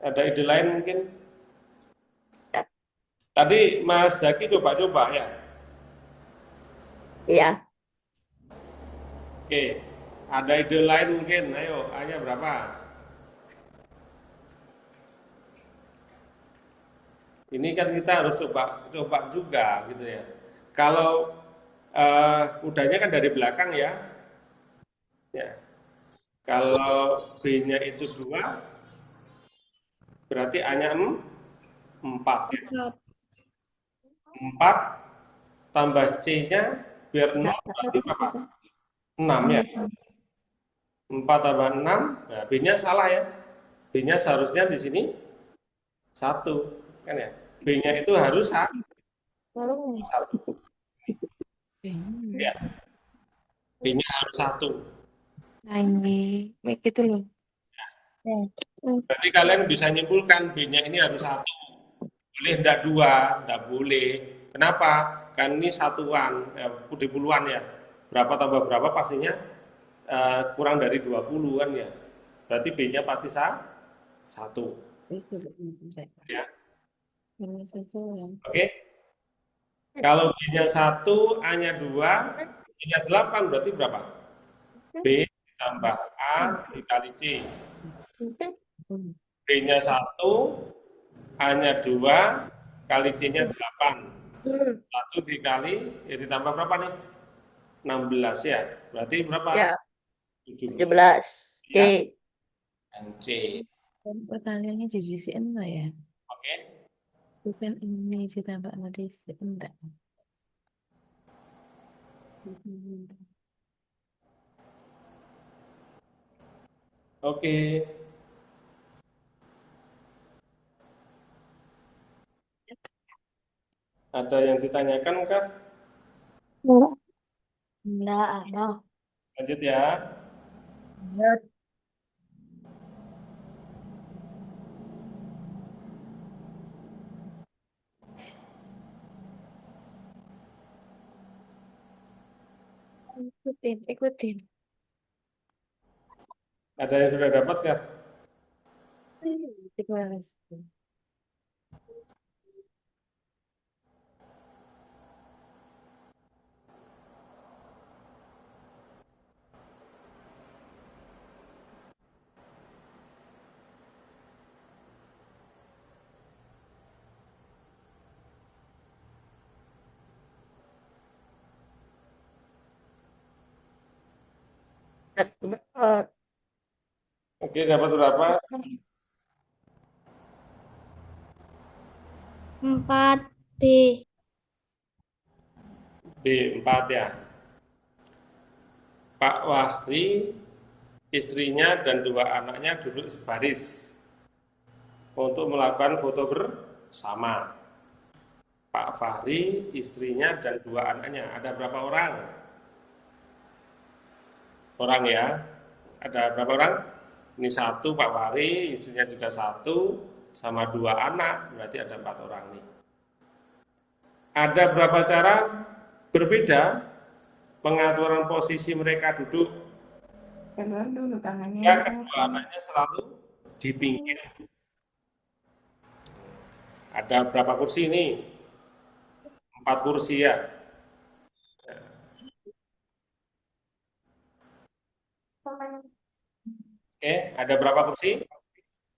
[SPEAKER 1] Ada ide lain mungkin? Tadi Mas Zaki coba-coba ya.
[SPEAKER 2] Iya.
[SPEAKER 1] Oke. Ada ide lain mungkin? Ayo, A-nya berapa? Ini kan kita harus coba juga gitu ya. Kalau udahnya kan dari belakang ya. Ya. Kalau B-nya itu 2, berarti A-nya 4 ya. 4 tambah C-nya biar 0 berarti berapa? 6 ya. 4 tambah 6, nah B-nya salah ya. B-nya seharusnya di sini 1 kan ya. B-nya itu harus 1. Ya, B-nya harus 1.
[SPEAKER 5] Baik itu loh.
[SPEAKER 1] Berarti kalian bisa nyimpulkan B-nya ini harus 1. Boleh enggak 2? Enggak boleh. Kenapa? Kan ini satuan, puluhan ya. Berapa tambah berapa pastinya kurang dari 20 kan ya. Berarti B-nya pasti 1. Ya. Oke. Kalau B-nya 1, A-nya 2, C-nya 8 berarti berapa? B ditambah A dikali C. B-nya 1, A-nya 2, kali C-nya 8. 1 dikali, ya ditambah berapa nih? 16 ya. Berarti berapa?
[SPEAKER 2] Ya.
[SPEAKER 1] 17.
[SPEAKER 2] 17. C.
[SPEAKER 1] Ya. Dan C.
[SPEAKER 5] Pertanyaannya jadi si enggak ya?
[SPEAKER 1] Oke.
[SPEAKER 5] Bukan ini ditambah sama di si enggak.
[SPEAKER 1] Oke. Ada yang ditanyakan kah?
[SPEAKER 5] Enggak ada.
[SPEAKER 1] Lanjut ya.
[SPEAKER 5] Ikutin.
[SPEAKER 1] Ada yang sudah dapat ya?
[SPEAKER 5] Ikutin.
[SPEAKER 2] Dapat.
[SPEAKER 1] Oke, dapat berapa?
[SPEAKER 5] 4B.
[SPEAKER 1] B 4 ya. Pak Wahri, istrinya dan 2 anaknya duduk sebaris untuk melakukan foto bersama. Pak Fahri, istrinya dan 2 anaknya. Ada berapa orang? Orang ya. Ada berapa orang? Ini 1 Pak Fahri, istrinya juga 1, sama 2 anak, berarti ada 4 orang nih. Ada berapa cara berbeda pengaturan posisi mereka duduk?
[SPEAKER 3] Keluar dulu tangannya.
[SPEAKER 1] Ya, kedua anaknya selalu di pinggir. Ada berapa kursi ini? 4 kursi ya. Oke, ada berapa kursi?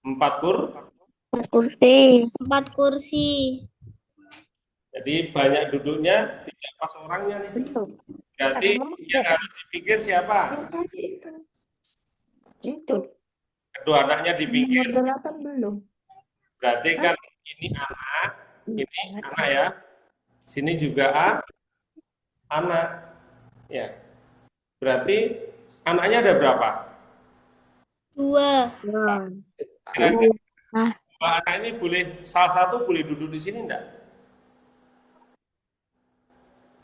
[SPEAKER 1] 4
[SPEAKER 5] kursi. 4 kursi.
[SPEAKER 1] Jadi banyak duduknya, tidak pas orangnya nih. Berarti yang harus di pinggir siapa?
[SPEAKER 3] Itu.
[SPEAKER 1] Kedua anaknya di pinggir.
[SPEAKER 3] Nomor 8 belum.
[SPEAKER 1] Berarti kan ini anak, ini anak ya. Sini juga anak. Ya. Berarti anaknya ada berapa?
[SPEAKER 5] 2.
[SPEAKER 1] Kira-kira 2 anak ini boleh, salah satu boleh duduk di sini enggak?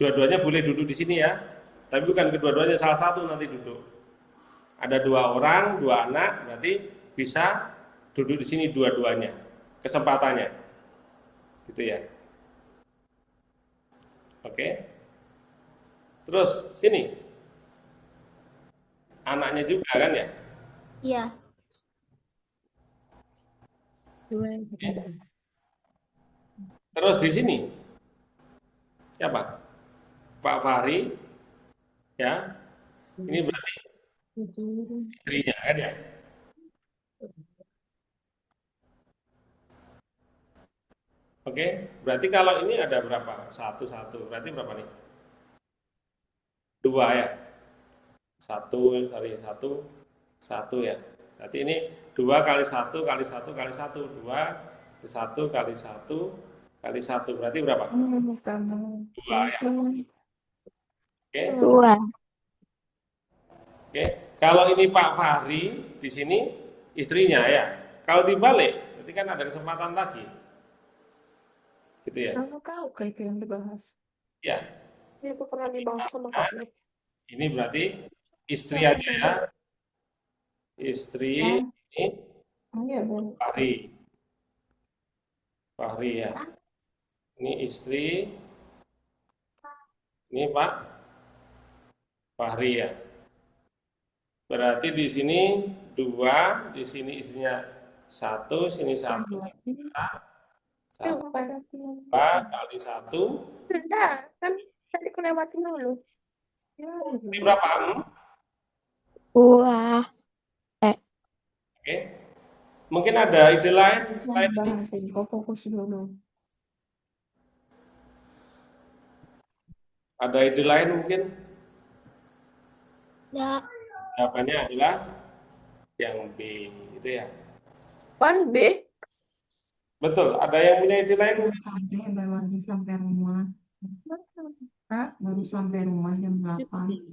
[SPEAKER 1] Dua-duanya boleh duduk di sini ya. Tapi bukan kedua-duanya, salah satu nanti duduk. Ada 2 orang, 2 anak, berarti bisa duduk di sini dua-duanya. Kesempatannya. Gitu ya. Oke. Terus sini. Anaknya juga kan ya?
[SPEAKER 5] Iya.
[SPEAKER 1] Terus di sini. Siapa? Pak Fahri. Ya. Ini berarti istrinya kan ya? Oke. Berarti kalau ini ada berapa? Satu. Berarti berapa nih? 2 ya? Satu ya. Berarti ini 2 kali 1 kali 1 kali 1. 2 kali 1 kali 1 kali 1. Berarti berapa? 2 ya. Oke.
[SPEAKER 5] 2.
[SPEAKER 1] Oke. Kalau ini Pak Fahri, di sini istrinya ya. Kalau dibalik, berarti kan ada kesempatan lagi. Gitu ya.
[SPEAKER 3] Kamu tahu kayak yang dibahas.
[SPEAKER 1] Ya.
[SPEAKER 3] Itu pernah dibahas sama kamu.
[SPEAKER 1] Ini berarti istri aja ya. Istri ini
[SPEAKER 3] Iya, Ben.
[SPEAKER 1] Fahri ya. Ini istri. Ini Pak Fahri ya. Berarti di sini 2, di sini istrinya 1, sini 1, 1 kali 1.
[SPEAKER 2] Sudah, kan tadi aku lewatin dulu.
[SPEAKER 1] Ini berapa?
[SPEAKER 5] 2.
[SPEAKER 1] Oke. Mungkin ada ide lain selain ini?
[SPEAKER 3] Bahasin, kau fokus dulu.
[SPEAKER 1] Ada ide lain mungkin?
[SPEAKER 5] Ya.
[SPEAKER 1] Jawabannya adalah yang B, itu ya.
[SPEAKER 2] Pan B.
[SPEAKER 1] Betul. Ada yang punya ide lain?
[SPEAKER 4] Sampai rumah. Baru sampai rumah jam 8.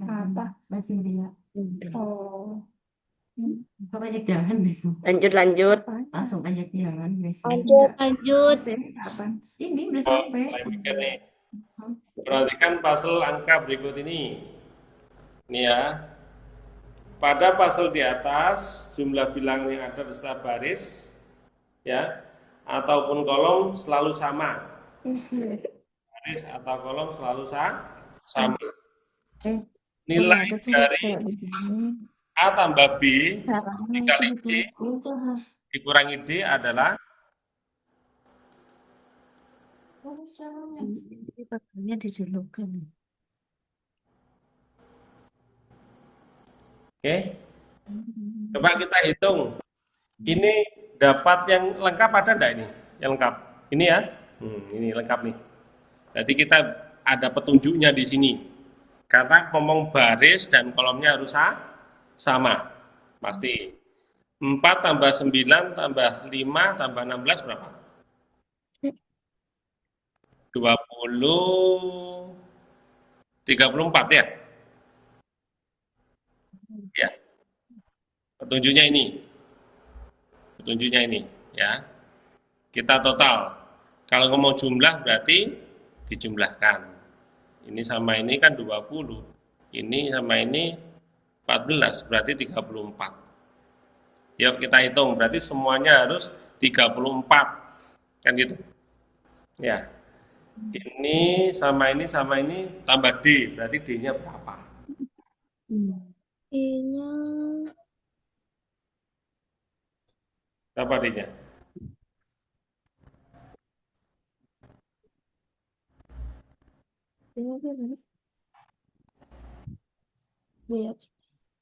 [SPEAKER 3] Apa?
[SPEAKER 4] Masih dia.
[SPEAKER 3] Oh.
[SPEAKER 4] Kau ajak jalan besok.
[SPEAKER 2] Lanjut.
[SPEAKER 4] Langsung ajak jalan besok.
[SPEAKER 5] Lanjut.
[SPEAKER 3] Kapan?
[SPEAKER 4] Ini udah sampai.
[SPEAKER 1] Saya mikir nih. Perhatikan puzzle angka berikut ini. Ini ya. Pada puzzle di atas, jumlah bilangan yang ada di setiap baris, ya, ataupun kolom selalu sama. Baris atau kolom selalu sama. Nilai dari A tambah B dikali D dikurangi D adalah Oke. Coba kita hitung. Ini dapat yang lengkap ada enggak ini? Yang lengkap. Ini ya. Ini lengkap nih. Jadi kita ada petunjuknya di sini. Karena ngomong baris dan kolomnya harus sama. Pasti. 4 tambah 9 tambah 5 tambah 16 berapa? 20 34 ya? Ya. Petunjuknya ini ya. Kita total. Kalau ngomong jumlah berarti dijumlahkan. Ini sama ini kan 20. Ini sama ini 14 berarti 34. Yuk kita hitung, berarti semuanya harus 34. Kan gitu. Ya. Ini sama ini tambah D, berarti D-nya berapa?
[SPEAKER 5] D-nya
[SPEAKER 1] Berapa D-nya?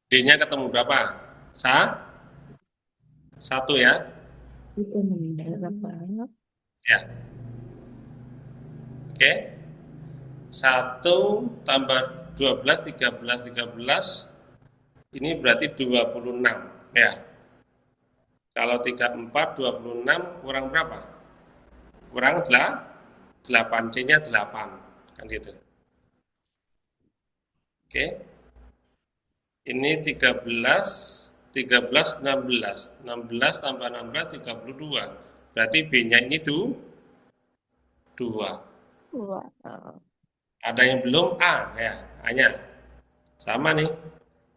[SPEAKER 1] D-nya ketemu berapa? 1 ya? Ya. Oke. 1 tambah 12, 13. Ini berarti 26 ya. Kalau 34, 26 kurang berapa? Kurang 8, C-nya 8. Kan gitu. Oke. Ini 13, 16 tambah 16, 32. Berarti B-nya ini 2. Ada yang belum? A ya, A-nya. Sama nih.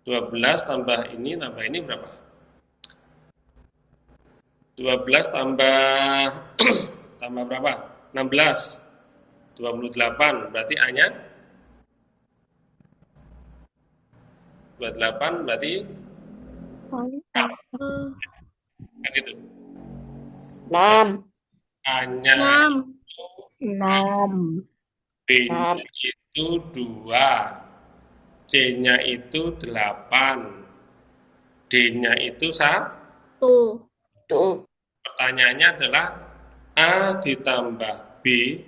[SPEAKER 1] 12 tambah ini berapa? 12 tambah tambah berapa? 16. 28. Berarti A-nya 28 berarti kan gitu.
[SPEAKER 2] 6.
[SPEAKER 1] A-nya
[SPEAKER 5] 6.
[SPEAKER 1] B-nya itu 2, C-nya itu 8, D-nya itu 1.
[SPEAKER 2] Tuh.
[SPEAKER 1] Pertanyaannya adalah A ditambah B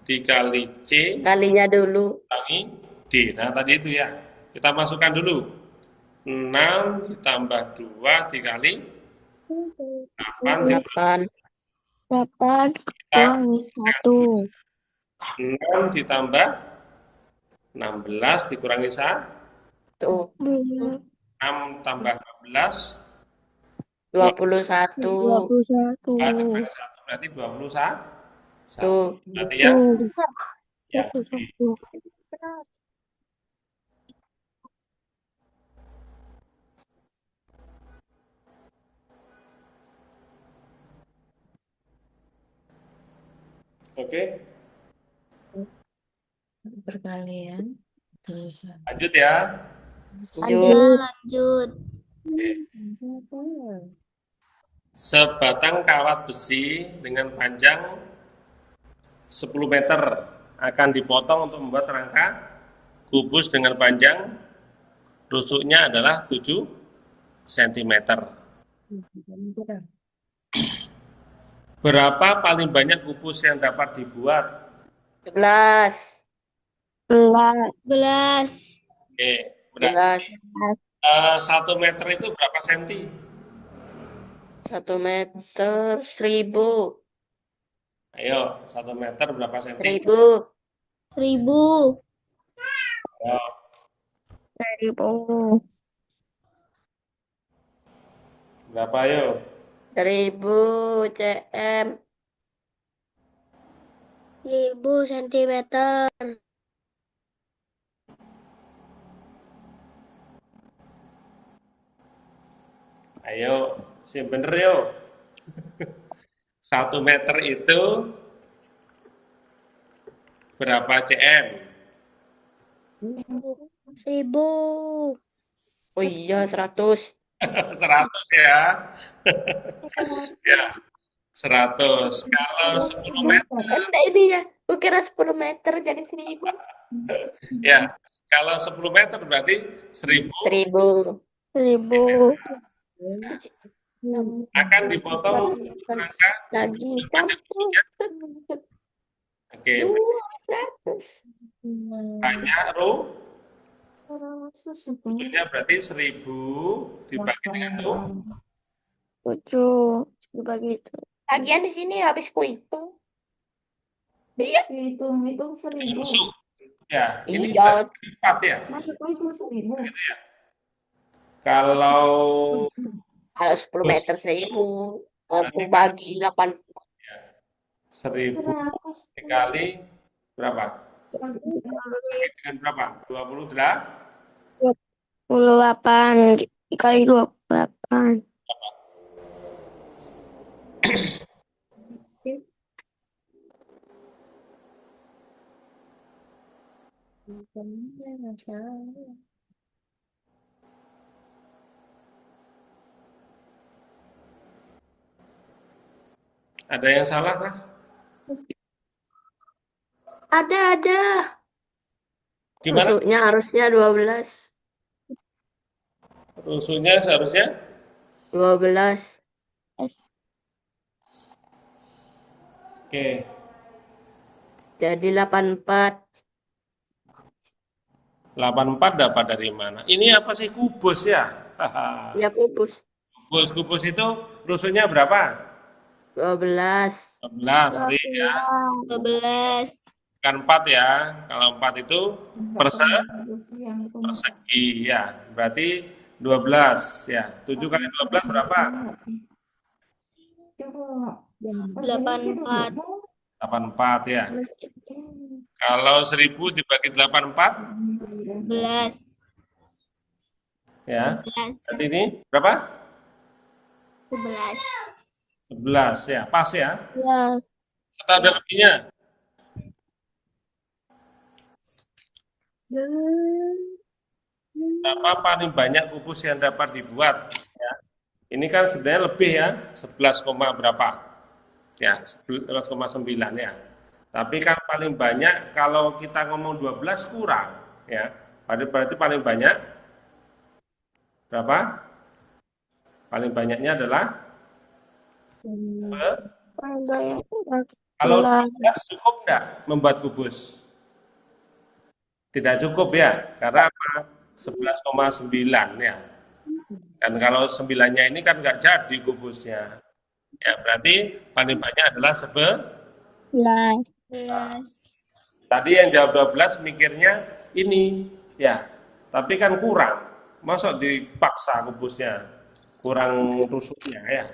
[SPEAKER 1] dikali C
[SPEAKER 2] Kalinya dulu.
[SPEAKER 1] kurangi D. Nah, tadi itu ya. Kita masukkan dulu. 6 ditambah 2 dikali 8
[SPEAKER 2] 8.
[SPEAKER 5] 8 kurangi 1.
[SPEAKER 1] 6 ditambah 16 dikurangi 1.
[SPEAKER 2] Tuh.
[SPEAKER 1] 6 tambah 16
[SPEAKER 2] 21.
[SPEAKER 5] 21.
[SPEAKER 1] dikurangi 1 berarti 21.
[SPEAKER 2] Tuh.
[SPEAKER 1] Berarti ya, ya.
[SPEAKER 5] 21.
[SPEAKER 1] Oke,
[SPEAKER 5] Perkalian.
[SPEAKER 1] lanjut ya.
[SPEAKER 2] Lanjut.
[SPEAKER 1] Sebatang kawat besi dengan panjang 10 meter akan dipotong untuk membuat rangka kubus dengan panjang rusuknya adalah 7 cm. Berapa paling banyak kubus yang dapat dibuat?
[SPEAKER 2] 11.
[SPEAKER 5] 11.
[SPEAKER 1] Oke, berarti 1 meter itu berapa senti?
[SPEAKER 2] 1 meter 1000.
[SPEAKER 1] Ayo, 1 meter berapa senti?
[SPEAKER 2] 1000.
[SPEAKER 5] 1000.
[SPEAKER 1] Ayo,
[SPEAKER 5] 1000.
[SPEAKER 1] berapa ayo?
[SPEAKER 2] 1000 cm.
[SPEAKER 5] 1000 cm.
[SPEAKER 1] Ayo, sing bener yo. 1 meter itu berapa cm?
[SPEAKER 5] 1000.
[SPEAKER 2] Oh iya, 100.
[SPEAKER 1] 100 ya. Ya, 100. Kalau 10 meter,
[SPEAKER 2] Enggak ini ya. Kukira 10 meter jadi 1000.
[SPEAKER 1] ya. Kalau 10 meter berarti 1000
[SPEAKER 2] 1000.
[SPEAKER 5] 1000.
[SPEAKER 1] akan dipotong rangka
[SPEAKER 2] Lagi
[SPEAKER 1] panjang rusuknya. Oke,
[SPEAKER 2] 200.
[SPEAKER 1] banyak rusuknya berarti 1000 dibagi dengan
[SPEAKER 5] 7 dibagi itu.
[SPEAKER 2] Lagian di sini habis ku hitung. Iya.
[SPEAKER 3] Hitung 1000.
[SPEAKER 1] rusuk. Ya, ini
[SPEAKER 2] Iya.
[SPEAKER 1] 4 ya.
[SPEAKER 3] Maksudku itu 1000.
[SPEAKER 1] Kalau
[SPEAKER 2] Kalau 10 meter 1000. Aku bagi 8.
[SPEAKER 1] 1000 dikali berapa? Dengan berapa? 28.
[SPEAKER 5] 28 kali 28.
[SPEAKER 1] Ada yang salah kah?
[SPEAKER 2] Ada.
[SPEAKER 1] Gimana?
[SPEAKER 2] Rusuknya harusnya 12.
[SPEAKER 1] Rusuknya seharusnya
[SPEAKER 2] 12.
[SPEAKER 1] oke.
[SPEAKER 2] Jadi 84.
[SPEAKER 1] 84 dapat dari mana? Ini apa sih, kubus ya?
[SPEAKER 2] Ya kubus.
[SPEAKER 1] Kubus itu rusuknya berapa?
[SPEAKER 2] 12.
[SPEAKER 1] 12, sorry ya.
[SPEAKER 5] 12.
[SPEAKER 1] Bukan 4 ya. Kalau 4 itu persegi ya. Berarti 12 ya. 7 kali 12 berapa?
[SPEAKER 3] 84.
[SPEAKER 5] 84.
[SPEAKER 1] 84 ya. Kalau 1000 dibagi 84,
[SPEAKER 5] 11.
[SPEAKER 1] ya.
[SPEAKER 5] 11.
[SPEAKER 1] Berarti ini berapa?
[SPEAKER 5] 11.
[SPEAKER 1] 11 ya, pas ya.
[SPEAKER 5] Ya.
[SPEAKER 1] Atau ada lebihnya? Berapa paling banyak kubus yang dapat dibuat? Ya. Ini kan sebenarnya lebih ya, 11, berapa? Ya, 11,9 ya. Tapi kan paling banyak kalau kita ngomong 12 kurang ya. Berarti paling banyak berapa? Paling banyaknya adalah kalau 12 cukup nggak membuat kubus? Tidak cukup ya, karena apa? 11,9 ya. Dan kalau 9-nya ini kan nggak jadi kubusnya. Ya, berarti paling banyak adalah 11.
[SPEAKER 5] 11.
[SPEAKER 1] Tadi yang jawab 12 mikirnya ini, ya. Tapi kan kurang. Masa dipaksa kubusnya? Kurang tusuknya ya.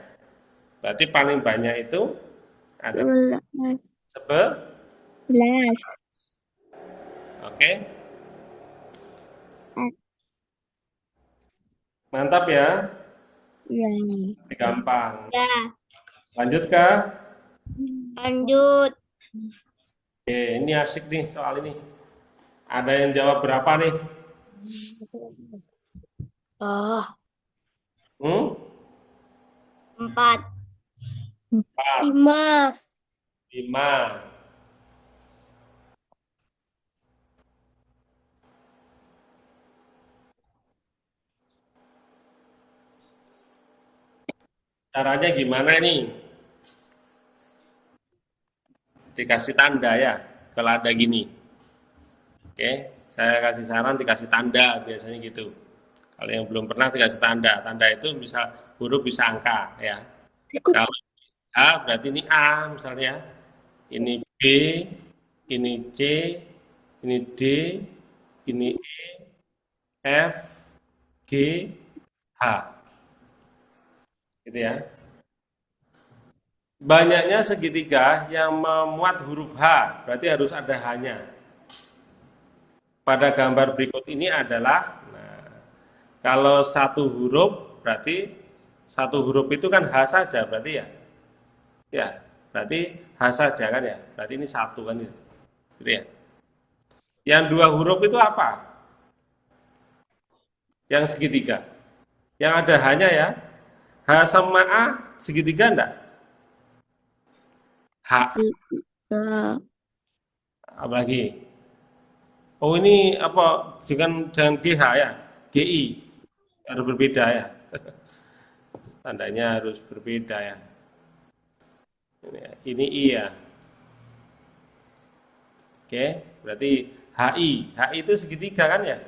[SPEAKER 1] Berarti paling banyak itu ada 11. Oke. Mantap ya. Gampang.
[SPEAKER 5] Ya.
[SPEAKER 1] Lanjut kah?
[SPEAKER 5] Lanjut.
[SPEAKER 1] Oke, ini asik nih soal ini. Ada yang jawab berapa nih?
[SPEAKER 5] Oh.
[SPEAKER 1] Hmm?
[SPEAKER 5] 4.
[SPEAKER 1] 4,
[SPEAKER 5] 5.
[SPEAKER 1] 5. Caranya gimana nih? Dikasih tanda ya, kalau ada gini. Oke, saya kasih saran dikasih tanda, biasanya gitu. Kalau yang belum pernah dikasih tanda, tanda itu bisa huruf bisa angka ya. Kalau A berarti ini A misalnya, ini B, ini C, ini D, ini E, F, G, H. Gitu ya. Banyaknya segitiga yang memuat huruf H, berarti harus ada H-nya. Pada gambar berikut ini adalah, nah, kalau satu huruf, berarti satu huruf itu kan H saja, berarti ya. Ya, berarti H saja kan ya. Berarti ini satu kan ya. Gitu ya. Yang dua huruf itu apa? Yang segitiga. Yang ada H-nya ya. H sama A segitiga enggak? H. Apalagi? Oh ini apa? Jangan GH ya. GI. Harus berbeda ya. Tandanya harus berbeda ya. Ini I ya. Oke, berarti HI. HI itu segitiga kan ya?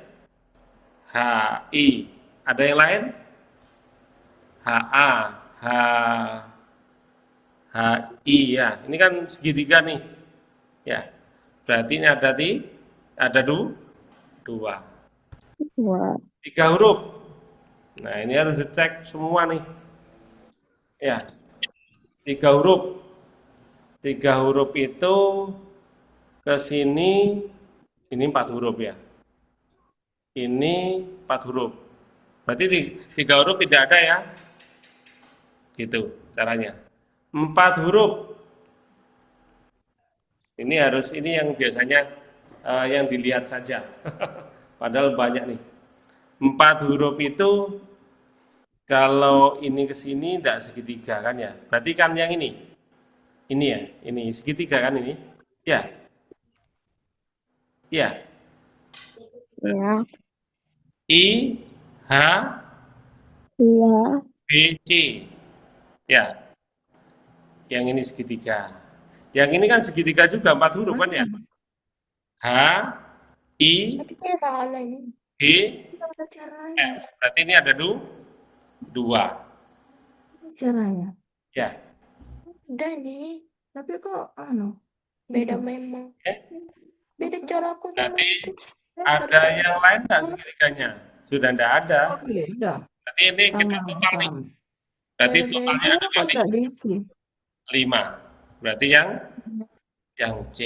[SPEAKER 1] HI. Ada yang lain? HA, HI ya. Ini kan segitiga nih. Ya. Berarti ini ada dua. 3 huruf. Nah, ini harus dicek semua nih. Ya. 3 huruf. 3 huruf itu ke sini ini 4 huruf ya. Ini 4 huruf. Berarti 3 huruf tidak ada ya. Gitu caranya. 4 huruf. Ini yang biasanya yang dilihat saja. Padahal banyak nih. 4 huruf itu kalau ini ke sini tidak segitiga kan ya. Berarti kan yang ini. Ini ya, ini segitiga kan ini. Ya. Ya.
[SPEAKER 5] Ya.
[SPEAKER 1] I H
[SPEAKER 5] Iya.
[SPEAKER 1] B C. Ya. Yang ini segitiga. Yang ini kan segitiga juga 4 huruf kan ya. H I
[SPEAKER 4] Tapi kayak salah ini.
[SPEAKER 1] G
[SPEAKER 4] Gimana caranya?
[SPEAKER 1] F. Berarti ini ada 2.
[SPEAKER 4] Caranya.
[SPEAKER 1] Ya.
[SPEAKER 4] Udah nih. Tapi kok beda memang. Beda cara aku
[SPEAKER 1] Berarti
[SPEAKER 4] sama
[SPEAKER 1] ada yang lain nggak segitiganya? Sudah tidak ada.
[SPEAKER 3] Oh, beda.
[SPEAKER 1] Berarti ini kita total nih. Berarti totalnya ada kali
[SPEAKER 3] Kok diisi?
[SPEAKER 1] 5. Berarti yang C.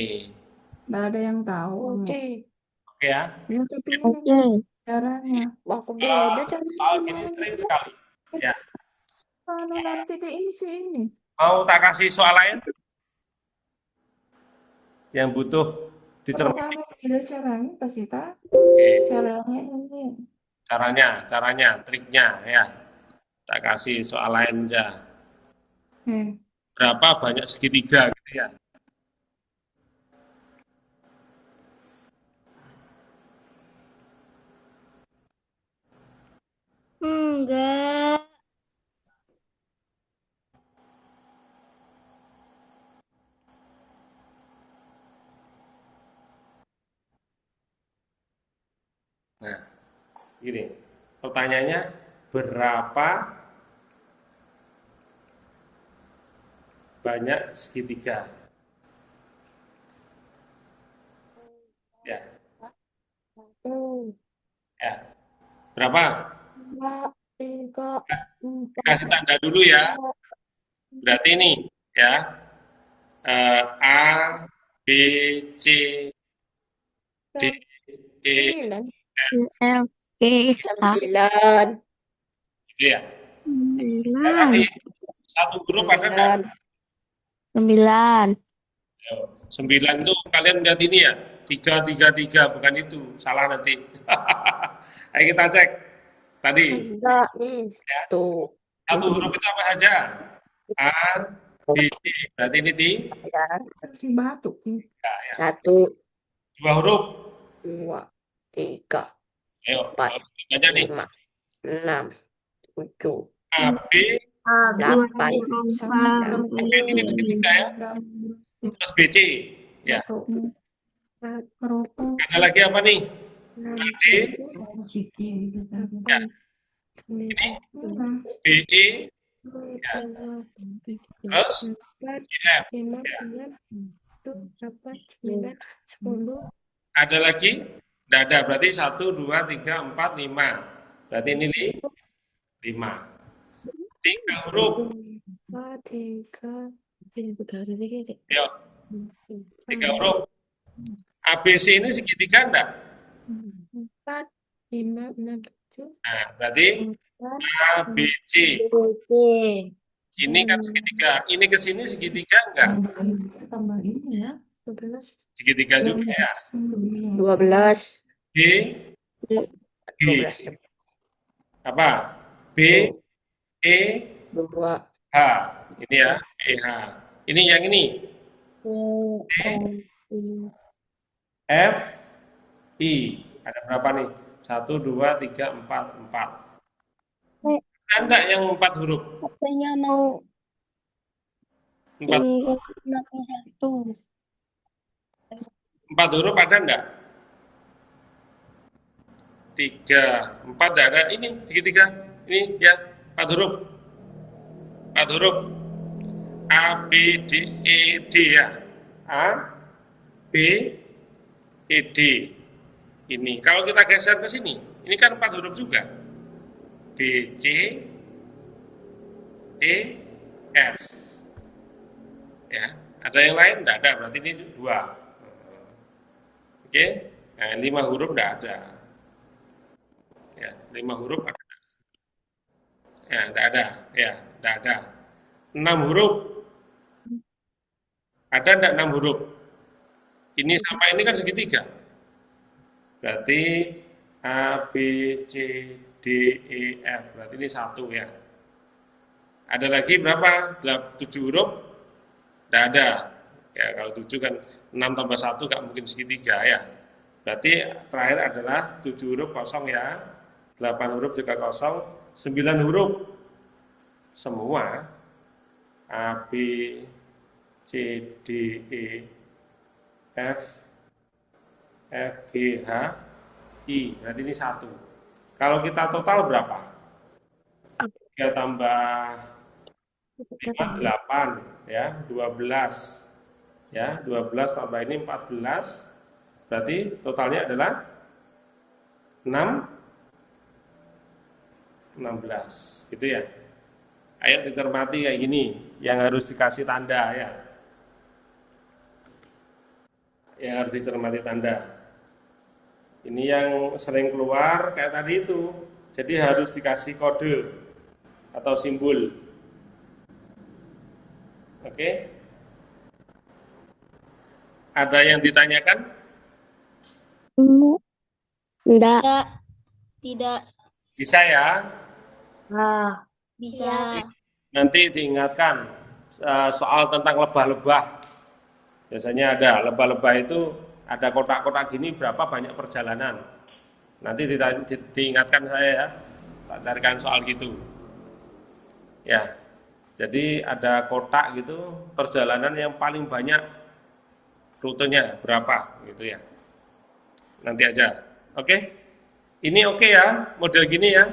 [SPEAKER 3] Nggak ada yang tahu.
[SPEAKER 2] Oke.
[SPEAKER 1] Oke ya.
[SPEAKER 3] Ya, tapi ini
[SPEAKER 2] Oke.
[SPEAKER 3] caranya.
[SPEAKER 2] Aku beda cara
[SPEAKER 1] Soal gini sering sekali. Ya.
[SPEAKER 3] Anu nanti keisi ini.
[SPEAKER 1] Mau tak kasih soal lain yang butuh
[SPEAKER 3] Kalau
[SPEAKER 1] dicermati?
[SPEAKER 3] kamu beda caranya pasti tahu.
[SPEAKER 1] Oke.
[SPEAKER 3] Caranya ini.
[SPEAKER 1] Caranya, triknya ya. Tak kasih soal lain aja. Berapa banyak segitiga gitu ya?
[SPEAKER 5] Enggak.
[SPEAKER 1] Nah, gini. Pertanyaannya berapa banyak segitiga? Ya, ya. Berapa?
[SPEAKER 2] 2, 3, 4,
[SPEAKER 1] Kasih tanda dulu ya. Berarti ini ya. A, B, C, D, E,
[SPEAKER 2] 9.
[SPEAKER 5] F, G, H,
[SPEAKER 2] 9.
[SPEAKER 1] gitu ya. Nah, tadi satu huruf ada enggak?
[SPEAKER 5] 9.
[SPEAKER 1] 9 itu kalian lihat ini ya. 3, bukan itu. Salah nanti. Ayo kita cek. Tadi
[SPEAKER 2] Enggak, itu.
[SPEAKER 1] satu huruf itu apa saja? A, B, C. Berarti ini
[SPEAKER 3] Si batuk.
[SPEAKER 1] ya.
[SPEAKER 2] 1,
[SPEAKER 1] 2 huruf.
[SPEAKER 2] 2, 3,
[SPEAKER 1] Ayo,
[SPEAKER 2] 4,
[SPEAKER 1] banyak nih.
[SPEAKER 2] 5, 6, 7,
[SPEAKER 1] A, B,
[SPEAKER 2] 8,
[SPEAKER 1] B ini segitiga ya. Terus B, C. Ya. Ada lagi apa nih? A, D, ya. Ini B, E, ya. Terus G, F. Ya. Ada lagi? Tidak ada. Berarti 1, 2, 3, 4, 5. Berarti ini 5. 3 huruf. Yuk, 3 huruf. ABC ini segitiga enggak?
[SPEAKER 2] 4, 5, 6, 7.
[SPEAKER 1] Nah, berarti A, B, C. Ini kan segitiga. Ini ke sini segitiga enggak?
[SPEAKER 3] Tambah ini ya.
[SPEAKER 2] 12,
[SPEAKER 1] Segitiga juga ya.
[SPEAKER 2] 12,
[SPEAKER 1] B, G.
[SPEAKER 2] 12,
[SPEAKER 1] Apa? B, E,
[SPEAKER 2] 2,
[SPEAKER 1] H. Ini ya, EH. Ini yang ini. F, I. Ada berapa nih? 1, 2, 3, 4, 4. Ada enggak yang 4 huruf?
[SPEAKER 2] Katanya mau
[SPEAKER 1] 4
[SPEAKER 2] 1.
[SPEAKER 1] 4 huruf ada enggak? 3, 4 enggak ada. Ini segitiga. Ini ya, 4 huruf. 4 huruf. A, B, D, E, D ya. A, B, E, D. Ini. Kalau kita geser ke sini, ini kan 4 huruf juga. B, C, E, F. Ya, ada yang lain? Enggak ada. Berarti ini 2. Oke. Nah, 5 huruf enggak ada. Ya, 5 huruf ada. Ya, enggak ada. Ya, enggak ada. 6 huruf. Ada enggak 6 huruf? Ini sama ini kan segitiga. Berarti A, B, C, D, E, F. Berarti ini 1 ya. Ada lagi berapa? 7 huruf? Enggak ada. Ya, kalau 7 kan 6 tambah 1 enggak mungkin segitiga ya. Berarti terakhir adalah 7 huruf kosong ya. 8 huruf juga kosong. 9 huruf. Semua A, B, C, D, E, F, G, H, I. Berarti ini 1. Kalau kita total berapa? 3 tambah 5, 8. Ya, 12. Ya, 12 tambah ini 14. Berarti totalnya adalah 16. Gitu ya. Ayo dicermati kayak gini, yang harus dikasih tanda ya. yang harus dicermati tanda. Ini yang sering keluar kayak tadi itu. Jadi harus dikasih kode atau simbol. Oke? Ada yang ditanyakan?
[SPEAKER 5] Enggak. Tidak.
[SPEAKER 1] Bisa ya?
[SPEAKER 5] Bisa.
[SPEAKER 1] Nanti diingatkan soal tentang lebah-lebah. Biasanya ada lebah-lebah itu ada kotak-kotak gini berapa banyak perjalanan. Nanti diingatkan saya ya, tak carikan soal gitu. Ya, jadi ada kotak gitu perjalanan yang paling banyak rutenya berapa gitu ya. Nanti aja. Oke? Ini oke ya, model gini ya.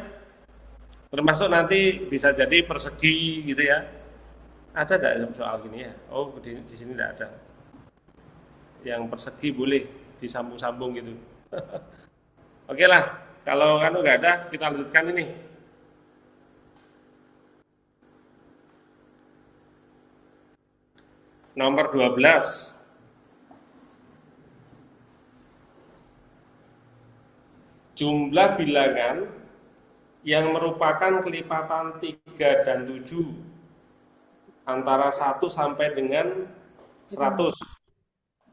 [SPEAKER 1] Termasuk nanti bisa jadi persegi gitu ya. Ada enggak soal gini ya? Oh, di sini enggak ada. Yang persegi boleh disambung-sambung gitu. Oke lah, kalau kan nggak ada, kita lanjutkan ini. Nomor 12. Jumlah bilangan yang merupakan kelipatan 3 dan 7 antara 1 sampai dengan 100.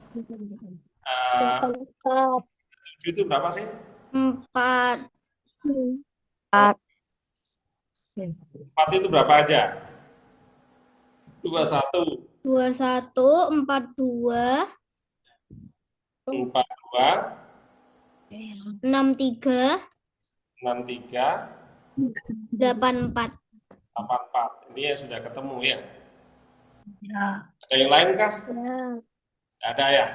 [SPEAKER 1] 7 itu berapa sih?
[SPEAKER 5] 4.
[SPEAKER 1] 4 itu berapa aja? 21,
[SPEAKER 5] 21, 42,
[SPEAKER 1] 42,
[SPEAKER 5] 63,
[SPEAKER 1] 63,
[SPEAKER 5] 84.
[SPEAKER 1] 84. Ini ya sudah ketemu ya. Ada yang lain kah?
[SPEAKER 5] Ya.
[SPEAKER 1] Ada ya?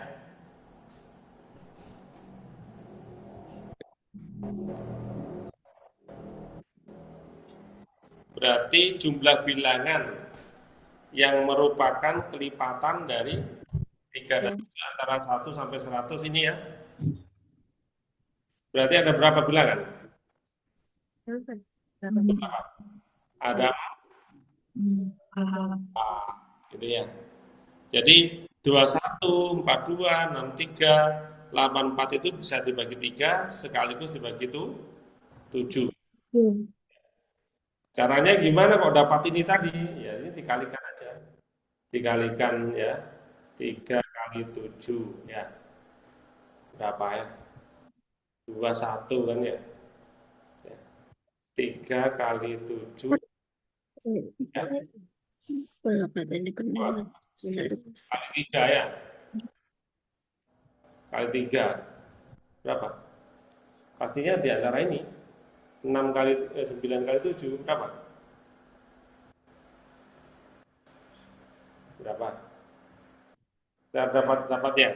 [SPEAKER 1] Berarti jumlah bilangan yang merupakan kelipatan dari 3 dan 9 antara 1 sampai 100 ini ya. Berarti ada berapa bilangan? Ada 4, gitu ya. Jadi 21, 42, 63, 84 itu bisa dibagi 3 sekaligus dibagi 7. Caranya gimana kok dapat ini tadi? Ya ini dikalikan aja. Dikalikan ya. 3 kali 7 ya. Berapa ya? 21 kan ya. 3 kali 7 ya. Kali 3 ya. Kali 3 berapa? Pastinya di antara ini 6 kali 9 kali 7 berapa? Berapa? Saya dapat ya?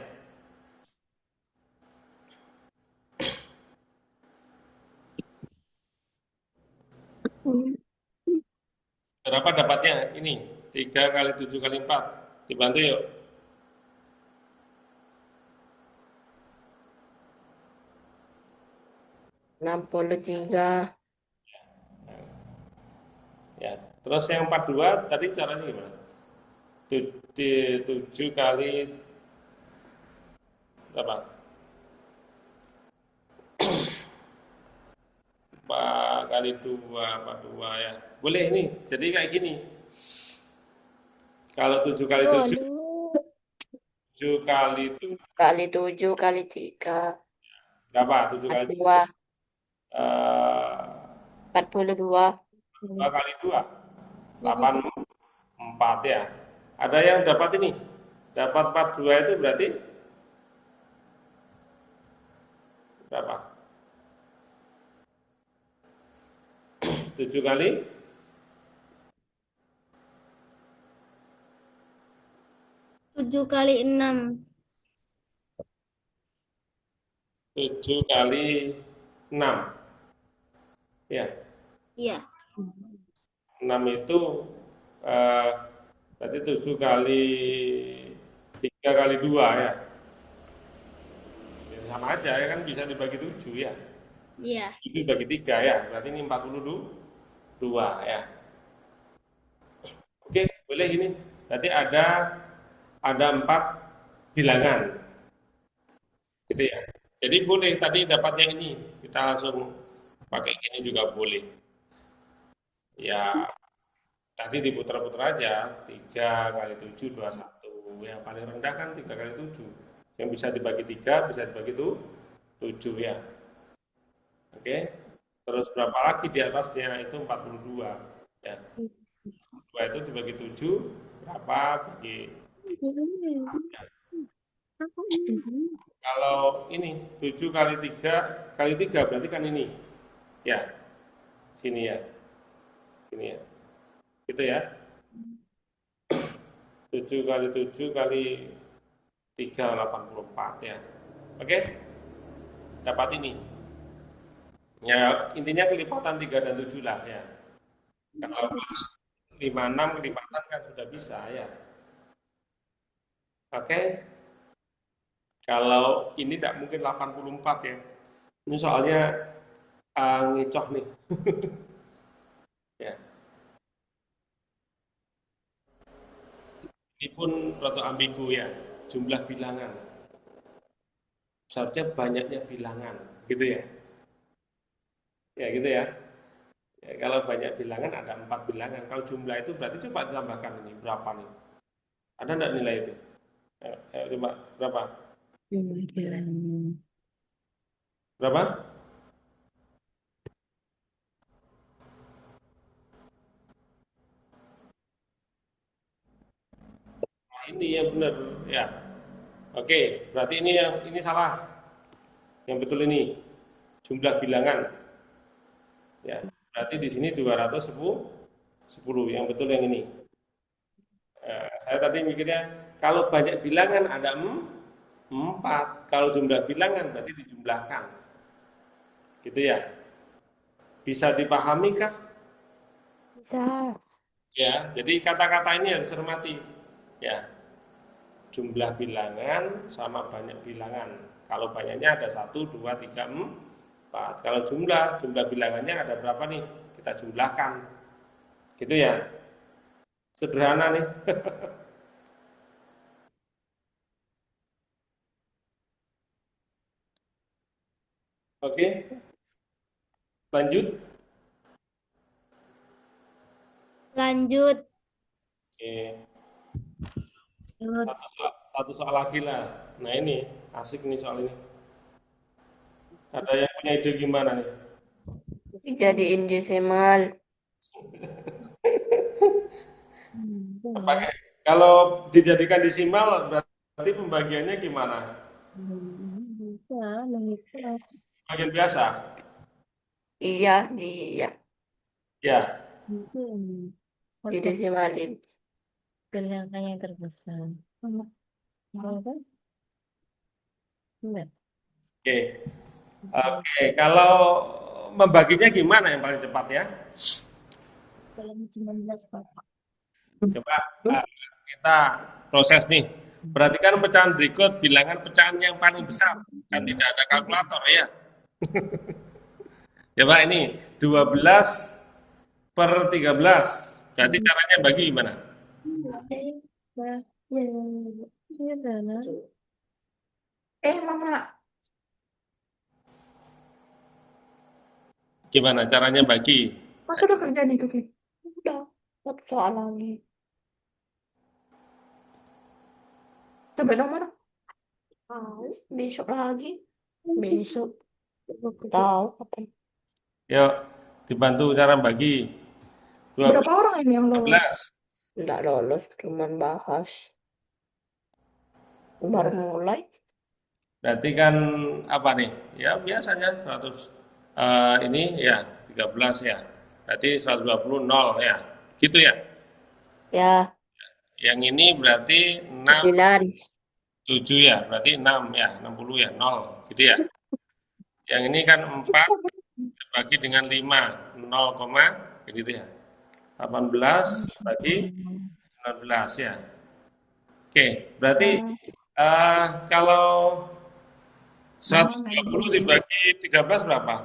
[SPEAKER 1] Berapa dapatnya? Ini 3 kali 7 kali 4. Dibantu yuk.
[SPEAKER 2] Tiga.
[SPEAKER 1] Ya. Terus yang 42 tadi caranya gimana? 7 kali berapa? 4 kali 2, 42 ya. Boleh ini. Jadi kayak gini. Kalau 7 kali 7, 7 kali
[SPEAKER 2] 7 kali 7 kali 3.
[SPEAKER 1] berapa? 7 kali
[SPEAKER 2] 42.
[SPEAKER 1] 42 kali 2, 84 ya. Ada yang dapat ini. Dapat 42 itu berarti berapa? 7 kali
[SPEAKER 5] 7 kali 6.
[SPEAKER 1] 7 kali 6. Ya.
[SPEAKER 5] Iya.
[SPEAKER 1] 6 itu berarti 7 kali 3 kali 2 ya. Ya, sama aja ya kan bisa dibagi 7 ya.
[SPEAKER 5] Iya.
[SPEAKER 1] Itu dibagi 3 ya. Berarti ini 42 ya. Oke, boleh gini. Berarti ada 4 bilangan. Gitu ya. Jadi boleh tadi dapatnya ini, kita langsung pakai ini juga boleh. Ya, tadi diputar-putar aja, 3 kali 7 21. Ya, paling rendah kan 3 kali 7. Yang bisa dibagi 3, bisa dibagi itu 7 ya. Oke. Terus berapa lagi di atasnya itu 42. Ya. 2 itu dibagi 7, berapa bagi 3. Kalau ini 7 kali 3 kali 3 berarti kan ini. Ya, sini ya. Sini ya. Gitu ya. 7 kali 7 kali 3 84 ya. Oke? Dapat ini. Ya, intinya kelipatan 3 dan 7 lah ya. Kalau plus 56 kelipatan kan sudah bisa ya. Oke? Kalau ini tidak mungkin 84 ya. Ini soalnya ngecoh nih. Ya. Ini pun rada ambigu ya. Jumlah bilangan. Seharusnya banyaknya bilangan, gitu ya. Ya gitu ya. Ya, kalau banyak bilangan ada 4 bilangan. Kalau jumlah itu berarti coba ditambahkan ini berapa nih? Ada enggak nilai itu? Ayo, coba berapa? Berapa? Nah, ini yang benar ya. Oke, berarti ini salah. Yang betul ini jumlah bilangan. Ya, berarti di sini 210. Yang betul yang ini. Saya tadi mikirnya kalau banyak bilangan ada 4. Kalau jumlah bilangan berarti dijumlahkan. Gitu ya. Bisa dipahami kah?
[SPEAKER 2] Bisa.
[SPEAKER 1] Ya, jadi kata-kata ini harus cermati. Ya, jumlah bilangan sama banyak bilangan. Kalau banyaknya ada 1, 2, 3, 4. Kalau jumlah bilangannya ada berapa nih? Kita jumlahkan. Gitu ya. Sederhana nih. Oke, lanjut.
[SPEAKER 5] Lanjut.
[SPEAKER 1] Oke, satu soal lagi lah. Nah ini asik nih soal ini. Ada yang punya ide gimana nih?
[SPEAKER 2] Dijadiin desimal.
[SPEAKER 1] Pakai kalau dijadikan desimal berarti pembagiannya gimana? Bagian biasa?
[SPEAKER 2] Iya, iya.
[SPEAKER 1] Ya.
[SPEAKER 2] Didesimalin.
[SPEAKER 5] Angka yang terbesar.
[SPEAKER 1] Oke. Oke, kalau membaginya gimana yang paling cepat ya? Coba kita proses nih. Perhatikan pecahan berikut, bilangan pecahan yang paling besar. Kan tidak ada kalkulator ya. Coba ini 12 per 13. Berarti caranya bagi gimana?
[SPEAKER 2] Mama.
[SPEAKER 1] Gimana caranya bagi?
[SPEAKER 2] Masa udah kerjaan itu, Ki? Udah. Satu soal lagi. Coba dong, mana? Tahu. Besok lagi. Besok. Tahu kapan.
[SPEAKER 1] Yuk, dibantu cara bagi.
[SPEAKER 2] Berapa orang ini yang lolos?
[SPEAKER 1] 12.
[SPEAKER 2] Nggak lolos, cuman bahas. Baru mulai.
[SPEAKER 1] Berarti kan apa nih? Ya biasanya 100 ini ya 13 ya. Berarti 120 0 ya. Gitu ya.
[SPEAKER 2] Ya,
[SPEAKER 1] Yang ini berarti 6
[SPEAKER 2] 9.
[SPEAKER 1] 7 ya. Berarti 6 ya, 60 ya, 0 gitu ya. Yang ini kan 4 bagi dengan 5, 0, gitu ya. 18 bagi 19 ya. Oke, berarti kalau 120 dibagi 13 berapa?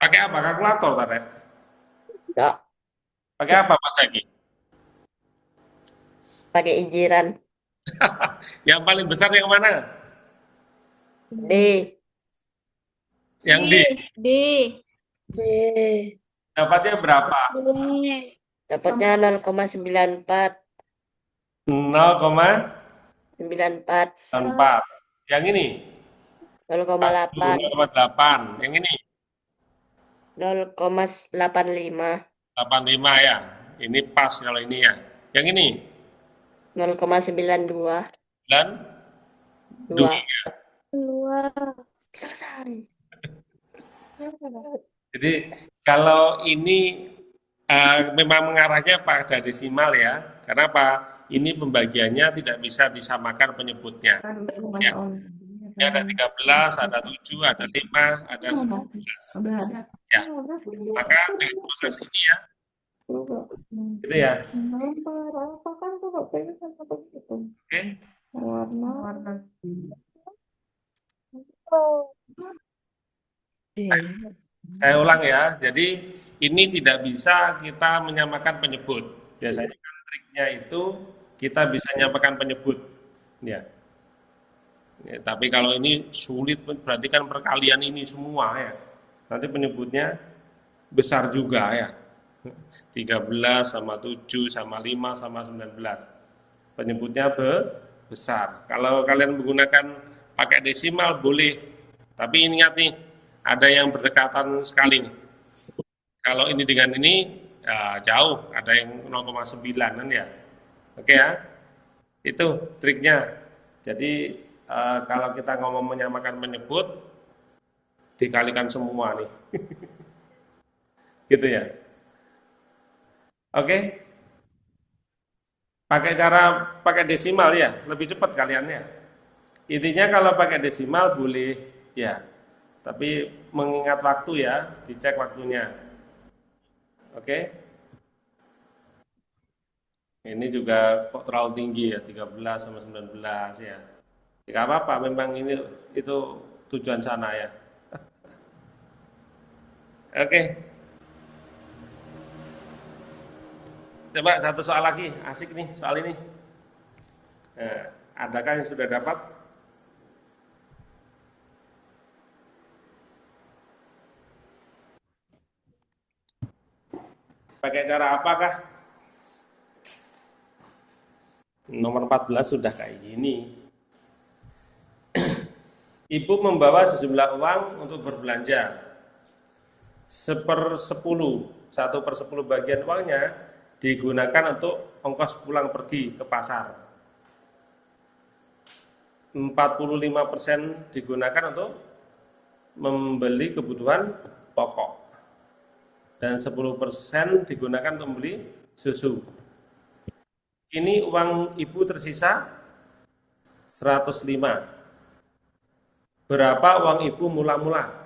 [SPEAKER 1] Pakai apa? Kalkulator tadi?
[SPEAKER 2] Nggak.
[SPEAKER 1] Pakai apa Mas Zaki?
[SPEAKER 2] Pakai injiran.
[SPEAKER 1] Yang paling besar yang mana?
[SPEAKER 2] D.
[SPEAKER 1] Yang D.
[SPEAKER 5] D.
[SPEAKER 2] D.
[SPEAKER 1] Dapatnya berapa?
[SPEAKER 2] Dapatnya 0,94.
[SPEAKER 1] 0,94.
[SPEAKER 2] 94.
[SPEAKER 1] Yang ini
[SPEAKER 2] 0,8.
[SPEAKER 1] 0,8. Yang ini
[SPEAKER 2] 0,85.
[SPEAKER 1] 85 ya. Ini pas kalau ini ya. Yang ini
[SPEAKER 2] 0,92.
[SPEAKER 1] dan
[SPEAKER 2] 2.
[SPEAKER 5] 2.
[SPEAKER 2] Selesai.
[SPEAKER 1] Jadi kalau ini memang mengarahnya pada desimal ya. Karena apa? Ini pembagiannya tidak bisa disamakan penyebutnya. Ya. Ini ada 13, ada 7, ada 5, ada 11. Ya. Maka dengan proses ini ya, gitu ya. Oke. Saya ulang ya. Jadi ini tidak bisa kita menyamakan penyebut. Biasanya kan triknya itu kita bisa menyamakan penyebut. Ya. Ya, tapi kalau ini sulit berarti kan perkalian ini semua ya. Nanti penyebutnya besar juga ya. 13 sama 7 sama 5 sama 19. Penyebutnya besar. Kalau kalian menggunakan pakai desimal boleh. Tapi ingat nih, ada yang berdekatan sekali nih. Kalau ini dengan ini ya, jauh, ada yang 0,9 kan ya. Oke ya. Itu triknya. Jadi kalau kita ngomong menyamakan penyebut dikalikan semua nih. Gitu ya. Oke. Pakai desimal ya, lebih cepat kaliannya. Intinya kalau pakai desimal boleh ya. Tapi mengingat waktu ya, dicek waktunya. Oke. Ini juga kok terlalu tinggi ya, 13 sama 19 ya. Tidak apa-apa, memang ini itu tujuan sana ya. Oke. Coba satu soal lagi, asik nih soal ini. Nah, adakah yang sudah dapat? Pakai cara apakah? Nomor 14 sudah kayak gini. Ibu membawa sejumlah uang untuk berbelanja. 1/10, 1/10 bagian uangnya digunakan untuk ongkos pulang pergi ke pasar. 45% digunakan untuk membeli kebutuhan pokok. Dan 10% digunakan untuk membeli susu. Ini uang ibu tersisa 105. Berapa uang ibu mula-mula?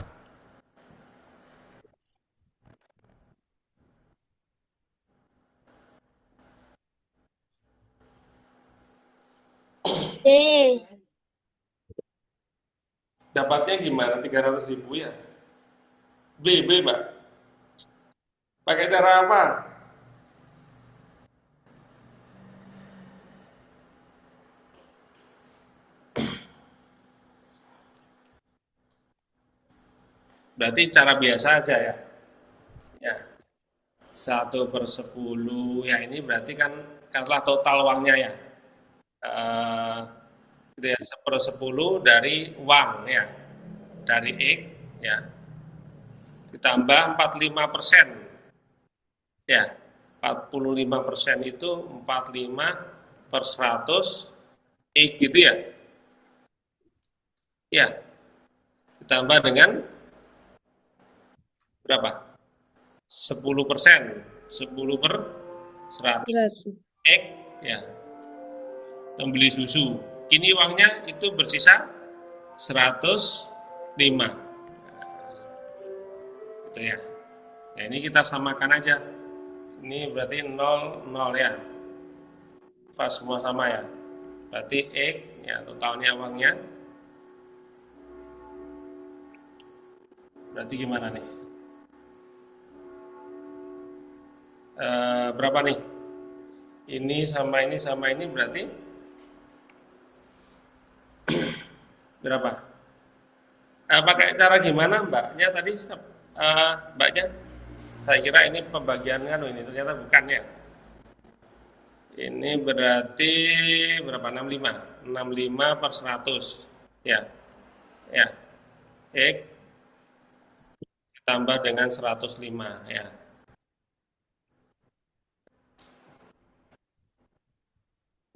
[SPEAKER 5] D.
[SPEAKER 1] Dapatnya gimana? 300.000 ya? B, Mbak. Pakai cara apa? Berarti cara biasa aja ya. Ya. 1/10 ya, ini berarti kan katakanlah total uangnya ya. Gitu ya, 1/10 dari uang ya. Dari X ya. Ditambah 45%. Ya. 45% itu 45/100 X gitu ya. Ya. Ditambah dengan berapa? 10%, 10/100 X ya, membeli susu. Kini uangnya itu bersisa 105. Gitu ya. Nah, ini kita samakan aja. Ini berarti 0, 0 ya. Pas semua sama ya. Berarti X ya, totalnya uangnya. Berarti gimana nih? Berapa nih? Ini sama ini berarti Berapa? Pakai cara gimana mbaknya tadi? Mbaknya? Saya kira ini pembagian kan ini ternyata bukan ya. Ini berarti berapa? 65. 65 per 100. Ya. Ya. X ditambah dengan 105 ya.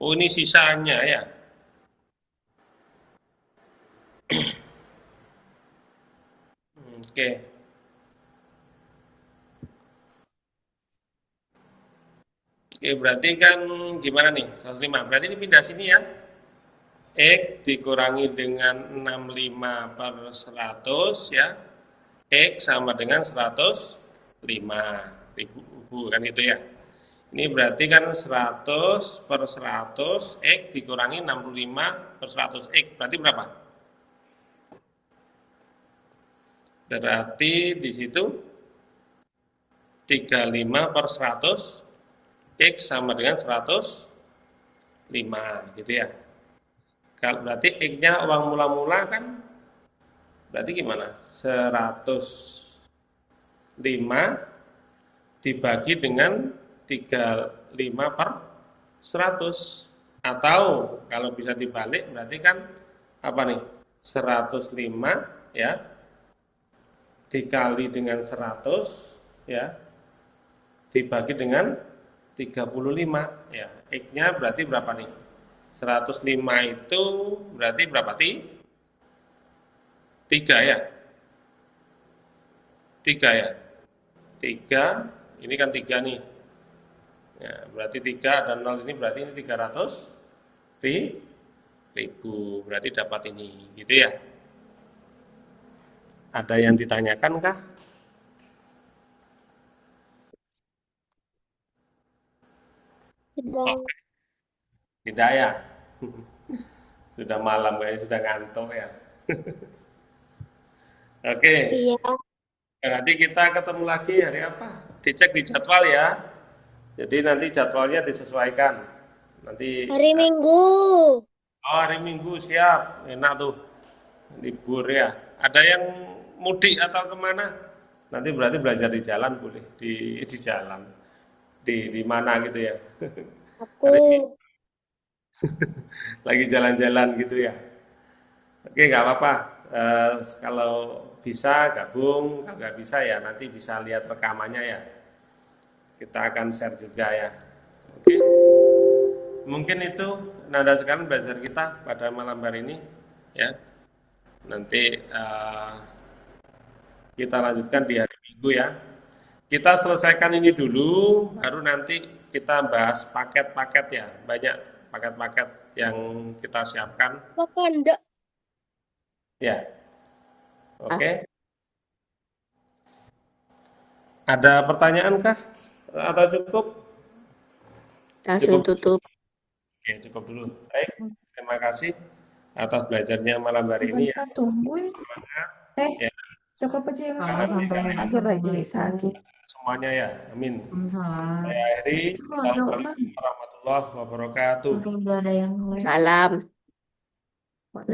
[SPEAKER 1] Oh, ini sisanya ya. Oke. Oke, berarti kan gimana nih? 105. Berarti ini pindah sini ya. X dikurangi dengan 65 per 100 ya. X sama dengan 105 ribu kan gitu ya. Ini berarti kan 100 per 100 X dikurangi 65 per 100 X. Berarti berapa? Berarti di situ 35 per 100 X sama dengan 105 gitu ya. Kalau berarti X-nya uang mula-mula kan berarti gimana? 105 dibagi dengan 35 per 100. Atau kalau bisa dibalik berarti kan apa nih? 105 ya dikali dengan 100 ya dibagi dengan 35 ya. X-nya berarti berapa nih? 105 itu berarti berapa? 3 ya? 3 ya? 3, ini kan 3 nih. Ya, berarti 3 dan 0 ini berarti ini 300 ribu. Berarti dapat ini, gitu ya. Ada yang ditanyakan kah?
[SPEAKER 5] Tidak.
[SPEAKER 1] Tidak ya? Sudah malam kayaknya sudah ngantuk ya. Oke,
[SPEAKER 5] Iya.
[SPEAKER 1] berarti kita ketemu lagi hari apa? Dicek di jadwal ya. Jadi nanti jadwalnya disesuaikan. Nanti
[SPEAKER 5] Hari Minggu.
[SPEAKER 1] hari Minggu siap, enak tuh libur ya. Ada yang mudik atau kemana? Nanti berarti belajar di jalan boleh di jalan di mana gitu ya.
[SPEAKER 5] Aku.
[SPEAKER 1] Lagi jalan-jalan gitu ya. Oke, nggak apa-apa. Kalau bisa gabung, kalau nggak bisa ya nanti bisa lihat rekamannya ya. Kita akan share juga ya. Oke. Mungkin itu nada sekalian belajar kita pada malam hari ini ya. Nanti kita lanjutkan di hari Minggu ya. Kita selesaikan ini dulu, baru nanti kita bahas paket-paket ya. Banyak paket-paket yang kita siapkan.
[SPEAKER 5] Papa enggak.
[SPEAKER 1] Ya, oke. Ada pertanyaan kah? Atau cukup?
[SPEAKER 2] Langsung tutup.
[SPEAKER 1] Oke, cukup dulu. Baik, terima kasih atas belajarnya malam hari ini ya.
[SPEAKER 3] Tungguin.
[SPEAKER 1] Ya,
[SPEAKER 3] Cukup aja
[SPEAKER 1] sampai
[SPEAKER 3] agar lagi sakit.
[SPEAKER 1] semuanya ya. Amin. Saya akhiri. Assalamualaikum warahmatullahi wabarakatuh.
[SPEAKER 4] Mungkin udah ada yang
[SPEAKER 2] Salam.